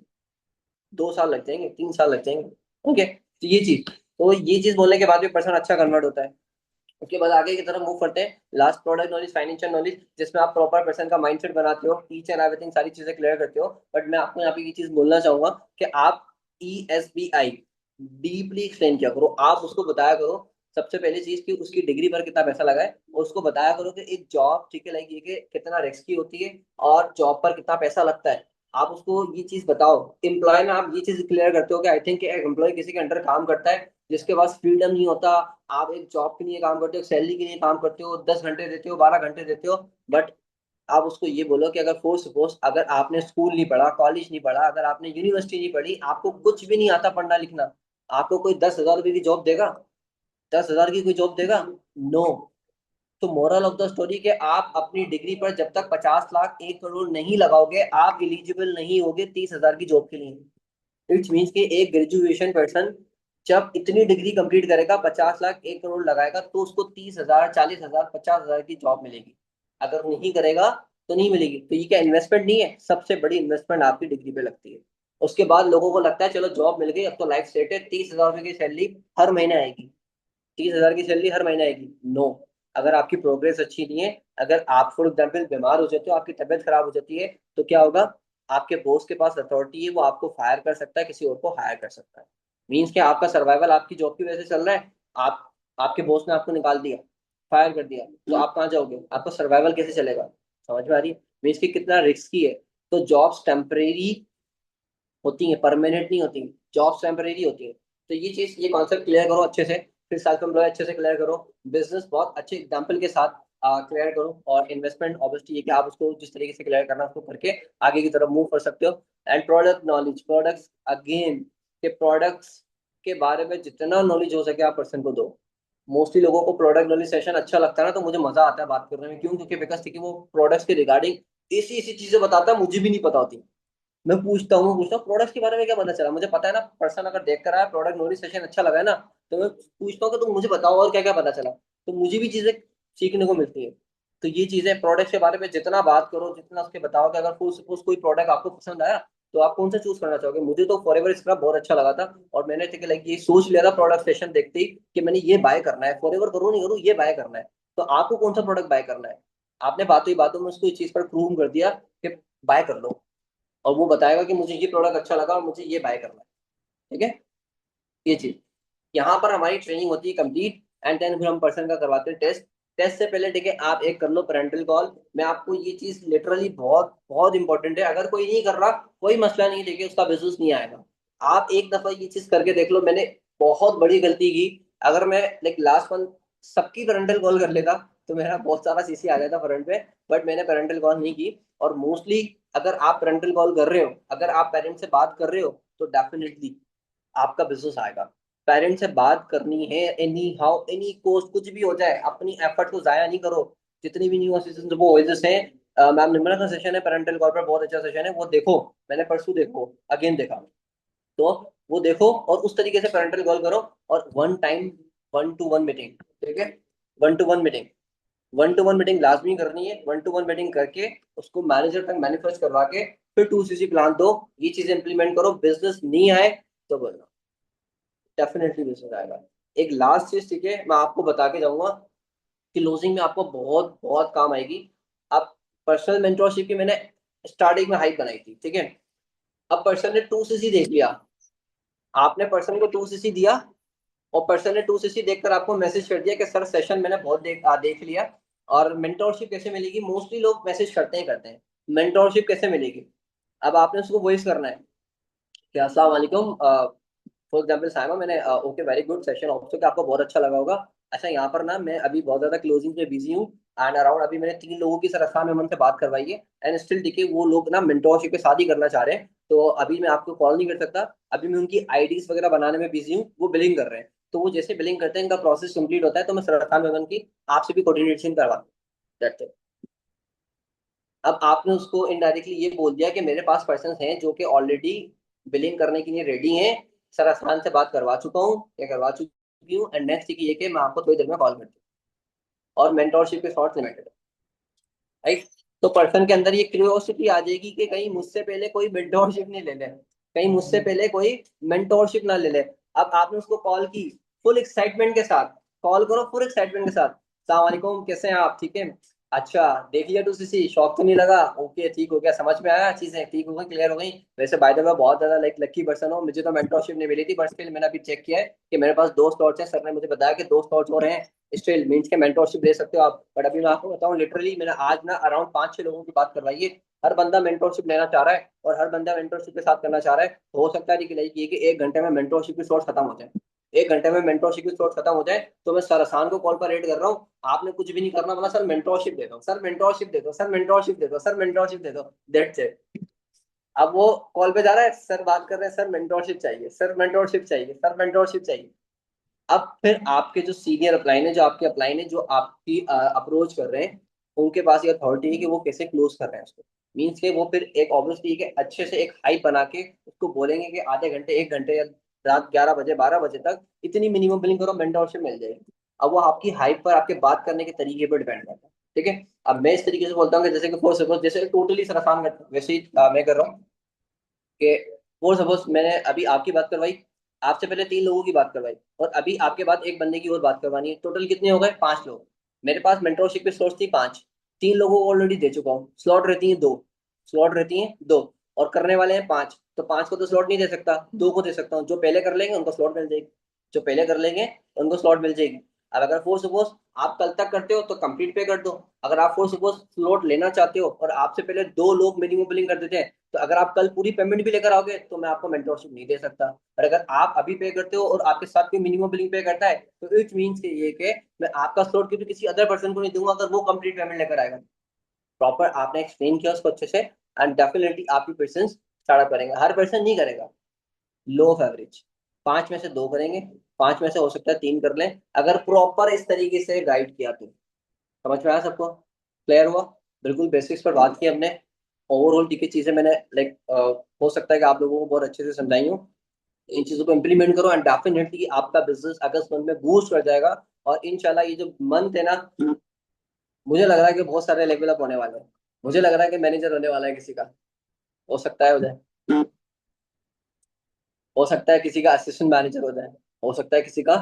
2 साल लग जाएंगे, 3 साल लग जाएंगे। ओके, तो ये चीज बोलने के बाद भी पर्सन अच्छा कन्वर्ट होता है। उसके बाद आगे की तरफ मूव करते हैं। Last, product knowledge, financial knowledge, जिसमें आप प्रॉपर पर्सन का माइंडसेट बनाते हो, ईच एंड एवरीथिंग, सारी चीजें क्लियर करते हो। बट मैं आपको यहाँ पे ये चीज बोलना चाहूंगा कि आप ESBI डीपली एक्सप्लेन किया करो। आप उसको बताया करो सबसे पहली चीज कि उसकी डिग्री पर कितना पैसा लगा है, और उसको बताया करो कि एक जॉब, ठीक है, लाइक ये कि कितना रिस्की होती है और जॉब पर कितना पैसा लगता है। आप उसको ये चीज बताओ। एम्प्लॉय में आप ये चीज क्लियर करते हो कि आई थिंक एक एम्प्लॉय किसी के अंडर काम करता है जिसके पास फ्रीडम नहीं होता। आप एक जॉब के लिए काम करते हो, सैलरी के लिए काम करते हो, 10 घंटे देते हो, 12 घंटे देते हो। बट आप उसको ये बोलो कि अगर फोर सपोज अगर आपने स्कूल नहीं पढ़ा, कॉलेज नहीं पढ़ा, अगर आपने यूनिवर्सिटी नहीं पढ़ी, आपको कुछ भी नहीं आता पढ़ना लिखना, आपको कोई 10,000 रुपये की जॉब देगा? 10,000 की कोई जॉब देगा? नो। तो मोरल ऑफ द स्टोरी के आप अपनी डिग्री पर जब तक 50 लाख 1 करोड़ नहीं लगाओगे, आप एलिजिबल नहीं होगे 30,000 की जॉब के लिए। इट्स मीन्स कि एक ग्रेजुएशन पर्सन जब इतनी डिग्री कंप्लीट करेगा, 50 लाख 1 करोड़ लगाएगा, तो उसको 30,000, 40,000, 50,000 की जॉब मिलेगी। अगर नहीं करेगा तो नहीं मिलेगी। तो ये क्या इन्वेस्टमेंट नहीं है? सबसे बड़ी इन्वेस्टमेंट आपकी डिग्री पे लगती है। उसके बाद लोगों को लगता है चलो जॉब मिल गई, अब तो लाइफ सेट है, 30,000 रुपये की सैलरी हर महीने आएगी, 30,000 की सैलरी हर महीने आएगी। नो। अगर आपकी प्रोग्रेस अच्छी नहीं है, अगर आप फॉर एग्जाम्पल बीमार हो जाते हो, आपकी तबीयत खराब हो जाती है, तो क्या होगा? आपके बॉस के पास अथॉरिटी है, वो आपको फायर कर सकता है, किसी और को हायर कर सकता है। मीन्स कि आपका सर्वाइवल आपकी जॉब की वजह से चल रहा है। आप आपके बॉस ने आपको निकाल दिया, फायर कर दिया, तो आप कहाँ जाओगे? आपका सर्वाइवल कैसे चलेगा? समझ में आ रही है मीन्स कि कितना रिस्की है। तो जॉब्स टेम्परेरी होती है, परमानेंट नहीं होती। जॉब्स टेम्परेरी होती है। तो ये चीज, ये कॉन्सेप्ट क्लियर करो अच्छे से। फिर सेल्फ एम्प्लॉय अच्छे से क्लियर करो। बिजनेस बहुत अच्छे एग्जांपल के साथ क्लियर करो। और इन्वेस्टमेंट ऑब्वियसली ये कि आप उसको जिस तरीके से क्लियर करना है उसको करके आगे की तरफ मूव कर सकते हो। And product knowledge, products again, के प्रोडक्ट्स के बारे में जितना नॉलेज हो सके आप पर्सन को दो। मोस्टली लोगों को प्रोडक्ट नॉलेज सेशन अच्छा लगता है ना, तो मुझे मजा आता है बात करने में। क्यों? क्योंकि बिकॉज ठीक है, वो प्रोडक्ट्स के रिगार्डिंग ऐसी ऐसी चीजें बताता है मुझे भी नहीं पता होती। मैं पूछता हूँ प्रोडक्ट्स के बारे में क्या पता चला, मुझे पता है ना, पर्सन अगर देख कर आया प्रोडक्ट नॉलेज सेशन अच्छा लगा है ना, तो मैं पूछता हूँ कि तुम मुझे बताओ और क्या क्या पता चला, तो मुझे भी चीजें सीखने को मिलती है। तो ये चीजें प्रोडक्ट के बारे में जितना बात करो, जितना उसके बताओ कि अगर सपोज कोई प्रोडक्ट आपको पसंद आया, तो आप कौन सा चूज करना चाहोगे? मुझे तो फॉरएवर स्क्रब बहुत अच्छा लगा था, और मैंने ठीक है लाइक ये सोच लिया था प्रोडक्ट सेशन देखते ही कि मैंने ये बाय करना है, फॉरएवर करूँ नहीं करूँ, ये बाय करना है। तो आपको कौन सा प्रोडक्ट बाय करना है? आपने बातों ही बातों में उसको इस चीज पर प्रूव कर दिया कि बाय कर लो, और वो बताएगा कि मुझे ये प्रोडक्ट अच्छा लगा और मुझे ये बाय करना है। ठीक है, ये चीज। यहाँ पर हमारी ट्रेनिंग होती है कंप्लीट। एंड देन फिर हम पर्सन का करवाते हैं टेस्ट। टेस्ट से पहले ठीक है आप एक कर लो पेरेंटल कॉल। मैं आपको ये चीज लिटरली बहुत बहुत इंपॉर्टेंट है, अगर कोई नहीं कर रहा कोई मसला नहीं, ठीक है, उसका बिजनेस नहीं आएगा। आप एक दफा ये चीज करके देख लो। मैंने बहुत बड़ी गलती की। अगर मैं लाइक लास्ट मंथ सबकी पेरेंटल कॉल कर लेता, तो मेरा बहुत सारा CC आ जाता फ्रंट पे। बट मैंने पेरेंटल कॉल नहीं की। और मोस्टली अगर आप पेरेंटल कॉल कर रहे हो, अगर आप पेरेंट्स से बात कर रहे हो, तो डेफिनेटली आपका बिजनेस आएगा। पेरेंट्स से बात करनी है, एनी हाउ एनी कोस्ट, कुछ भी हो जाए, अपनी एफर्ट को जाया नहीं करो। जितनी भी न्यू असिस्टेंट वो ओएसएस हैं, मैम निर्मला का सेशन है पेरेंटल कॉल पर, बहुत अच्छा सेशन है, वो देखो। मैंने परसों देखो, अगेन देखा। तो वो देखो और उस तरीके से पेरेंटल कॉल करो। और वन टाइम, 1-to-1 मीटिंग, ठीक है, 1-to-1 मीटिंग, 1-to-1 मीटिंग लाजमी करनी है। 1-to-1 मीटिंग करके उसको मैनेजर तक मैनिफेस्ट करवा के फिर 2CC प्लान दो। ये चीज इंप्लीमेंट करो, बिजनेस नहीं आए तो बोलना, डेफिनेटली बिजनेस आएगा। एक लास्ट चीज, ठीक है, मैं आपको बता के जाऊंगा कि क्लोजिंग में आपको बहुत बहुत काम आएगी। अब पर्सनल मेंटोरशिप की मैंने स्टार्टिंग में हाइप बनाई थी, ठीक है। अब पर्सन ने 2CC देख लिया, आपने पर्सन को 2CC दिया, और पर्सन ने 2CC देखकर आपको मैसेज कर दिया कि सर सेशन मैंने बहुत देख लिया, और मेंटोरशिप कैसे मिलेगी? मोस्टली लोग मैसेज करते ही करते हैं, मेंटोरशिप कैसे मिलेगी? अब आपने उसको वॉइस करना है कि अस्सलाम वालेकुम, फॉर एग्जाम्पल साइमा, मैंने okay very good session, also कि आपको बहुत अच्छा लगा होगा। अच्छा, यहाँ पर ना मैं अभी बहुत ज्यादा क्लोजिंग में बिजी हूँ। एंड अराउंड अभी मैंने 3 लोगों की सर असान मेमन से बात करवाई है। एंड स्टिल देखिए वो लोग ना मेंटोरशिप के साथ ही करना चाह रहे हैं, तो अभी मैं आपको कॉल नहीं कर सकता। अभी मैं उनकी आईडीज वगैरह बनाने में बिजी हूँ, वो बिलिंग कर रहे हैं। तो वो जैसे बिलिंग करते हैं, इनका प्रोसेस कंप्लीट होता है, तो मैं सर असान मेमन की आपसे भी कोऑर्डिनेशन करवा दूँ। अब आपने उसको इनडायरेक्टली ये बोल दिया कि मेरे पास पर्सन हैं जो कि ऑलरेडी बिलिंग करने के लिए रेडी हैं, सर आसान से बात करवा चुका हूँ या करवा चुकी हूँ, एंड नेक्स्ट ये कि मैं आपको थोड़ी देर में कॉल करती हूँ। और मेंटोरशिप के शॉर्ट लिमिटेड, राइट। तो पर्सन के अंदर ये क्यूरियोसिटी आ जाएगी कि कहीं मुझसे पहले कोई मेंटोरशिप नहीं ले ले, कहीं मुझसे पहले कोई मेंटोरशिप ना ले ले। अब आपने उसको कॉल की फुल एक्साइटमेंट के साथ, कॉल करो पूरे एक्साइटमेंट के साथ, सलाम वालेकुम, कैसे हैं आप, ठीक है, अच्छा देख लिया 2cc, शॉक तो नहीं लगा, ओके ठीक हो गया, समझ में आया, चीजें ठीक हो गई, क्लियर हो गई। वैसे बाय द वे बहुत ज्यादा लाइक लकी पर्सन हो, मुझे तो मेंटरशिप नहीं मिली थी, बट स्टिल मैंने अभी चेक किया है कि मेरे पास दो स्लॉट्स हैं, सर ने मुझे बताया कि दो स्लॉट्स और हैं, स्टिल मीन्स के मेंटरशिप ले सकते हो आप। बट अभी मैं आपको बताऊं, लिटरली मैंने आज ना अराउंड 5-6 लोगों की बात करवाई है, हर बंदा मेंटरशिप लेना चाह रहा है और हर बंदा मेंटरशिप के साथ करना चाह रहा है। तो हो सकता है कि 1 घंटे में मेंटरशिप की सोर्स खत्म हो जाए, 1 घंटे में मेंटरशिप की सोर्स खत्म हो जाए। तो मैं सरसान को कॉल पर रेड कर रहा हूँ, आपने कुछ भी नहीं करना, बोला सर मेंटरशिप दे दो, सर मेंटरशिप दे दो, सर मेंटरशिप दे दो, सर मेंटरशिप दे दो, दैट्स इट। अब वो कॉल पे जा रहा है, सर बात कर रहे हैं, सर मेंटरशिप चाहिए, सर मेंटरशिप चाहिए, सर मेंटरशिप चाहिए। अब फिर आपके जो सीनियर अपलाइन है, जो आपके अपलाइन है, जो आपकी अप्रोच कर रहे हैं, उनके पास ये अथॉरिटी है कि वो कैसे क्लोज कर रहे हैं उसको। मीन्स के वो फिर एक ऑब्वियसली कि अच्छे से एक हाइप बना के उसको बोलेंगे कि आधे घंटे 1 घंटे या रात 11 बजे 12 बजे तक इतनी मिनिमम बिलिंग करो, मेंटरशिप मिल जाएगी। अब वो आपकी हाइप पर, आपके बात करने के तरीके पर डिपेंड करता है, ठीक है। अब मैं इस तरीके से बोलता हूँ कि जैसे कि फॉर सपोज, जैसे टोटली सरसान करता हूँ वैसे ही मैं कर रहा हूँ कि फॉर सपोज मैंने अभी आपकी बात करवाई, आपसे पहले 3 लोगों की बात करवाई, और अभी आपके बाद एक बंदे की और बात करवानी है, टोटल कितने हो गए, 5 लोग। मेरे पास मेंटरशिप की सोर्स थी 5, 3 लोगों को ऑलरेडी दे चुका हूँ, स्लॉट रहती है 2, स्लॉट रहती है 2, और करने वाले हैं 5, तो 5 को तो स्लॉट नहीं दे सकता, 2 को दे सकता हूँ, जो पहले कर लेंगे उनको स्लॉट मिल जाएगी, जो पहले कर लेंगे उनको स्लॉट मिल जाएगी। अब अगर फोर सपोज आप कल तक करते हो तो कंप्लीट पे कर दो, अगर आप फोर सपोज स्लॉट लेना चाहते हो और आपसे पहले 2 लोग मिनिमम बिलिंग कर देते हैं, तो अगर आप कल पूरी पेमेंट भी लेकर आओगे तो मैं आपको मेंटरशिप नहीं दे सकता। और अगर आप अभी पे करते हो और आपके साथ कोई मिनिमम बिलिंग पे करता है, तो इट मीन्स ये कि मैं आपका स्लॉट किसी अदर पर्सन को नहीं दूंगा अगर वो कंप्लीट पेमेंट लेकर आएगा। प्रॉपर आपने एक्सप्लेन किया उसको अच्छे से, एंड डेफिनेटली आपकी पर्सन स्टार्टअप करेंगे, हर पर्सन नहीं करेगा, लो ऑफ एवरेज 5 में से 2 करेंगे, 5 में से हो सकता है 3 कर लें, अगर प्रॉपर इस तरीके से गाइड किया तो। समझ में आया सबको, क्लियर हुआ, बिल्कुल बेसिक्स पर बात की हमने, ओवरऑल ठीक है चीजें मैंने लाइक हो सकता है कि आप लोगों को बहुत अच्छे से समझाई हूँ। इन चीजों को इम्प्लीमेंट करो एंड डेफिनेटली आपका बिजनेस अगस्त मंथ में बूस्ट कर जाएगा। और इंशाल्लाह ये जो मंथ है ना, मुझे लग रहा है कि बहुत सारे लेवल अप होने वाले हैं, मुझे लग रहा है कि मैनेजर होने वाला है किसी का, हो सकता है हो जाए, हो सकता है किसी का असिस्टेंट मैनेजर हो जाए, हो सकता है किसी का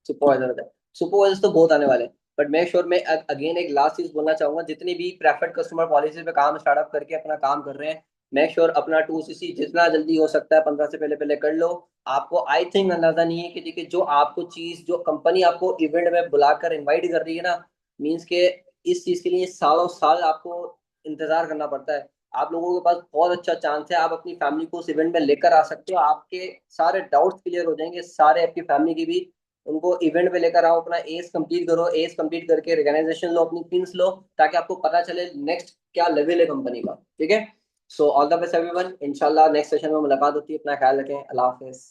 सुपरवाइजर हो जाए, सुपरवाइजर तो बहुत आने वाले हैं। बट मेक श्योर, मैं अगेन एक लास्ट चीज बोलना चाहूंगा, जितनी भी प्रेफर्ड कस्टमर पॉलिसी पे काम स्टार्टअप करके अपना काम कर रहे हैं, मेक श्योर अपना 2cc जितना जल्दी हो सकता है 15 से पहले पहले कर लो। आपको आई थिंक अंदाजा नहीं है कि देखिए जो आपको चीज, जो कंपनी आपको इवेंट में बुलाकर इनवाइट कर रही है ना, मीन्स के इस चीज के लिए सालों साल आपको इंतजार करना पड़ता है। आप लोगों के पास बहुत अच्छा चांस है, आप अपनी फैमिली को उस इवेंट में लेकर आ सकते हो, आपके सारे डाउट्स क्लियर हो जाएंगे, सारे आपकी फैमिली की भी। उनको इवेंट पे लेकर आओ, अपना एज कंप्लीट करो, एज कंप्लीट करके रिकॉग्नाइजेशन लो, अपनी पिन्स लो, ताकि आपको पता चले नेक्स्ट क्या लेवल है कंपनी का, ठीक है। So all the best everyone, इंशाल्लाह नेक्स्ट सेशन में मुलाकात होती है, अपना ख्याल रखें, अल्लाह हाफिज।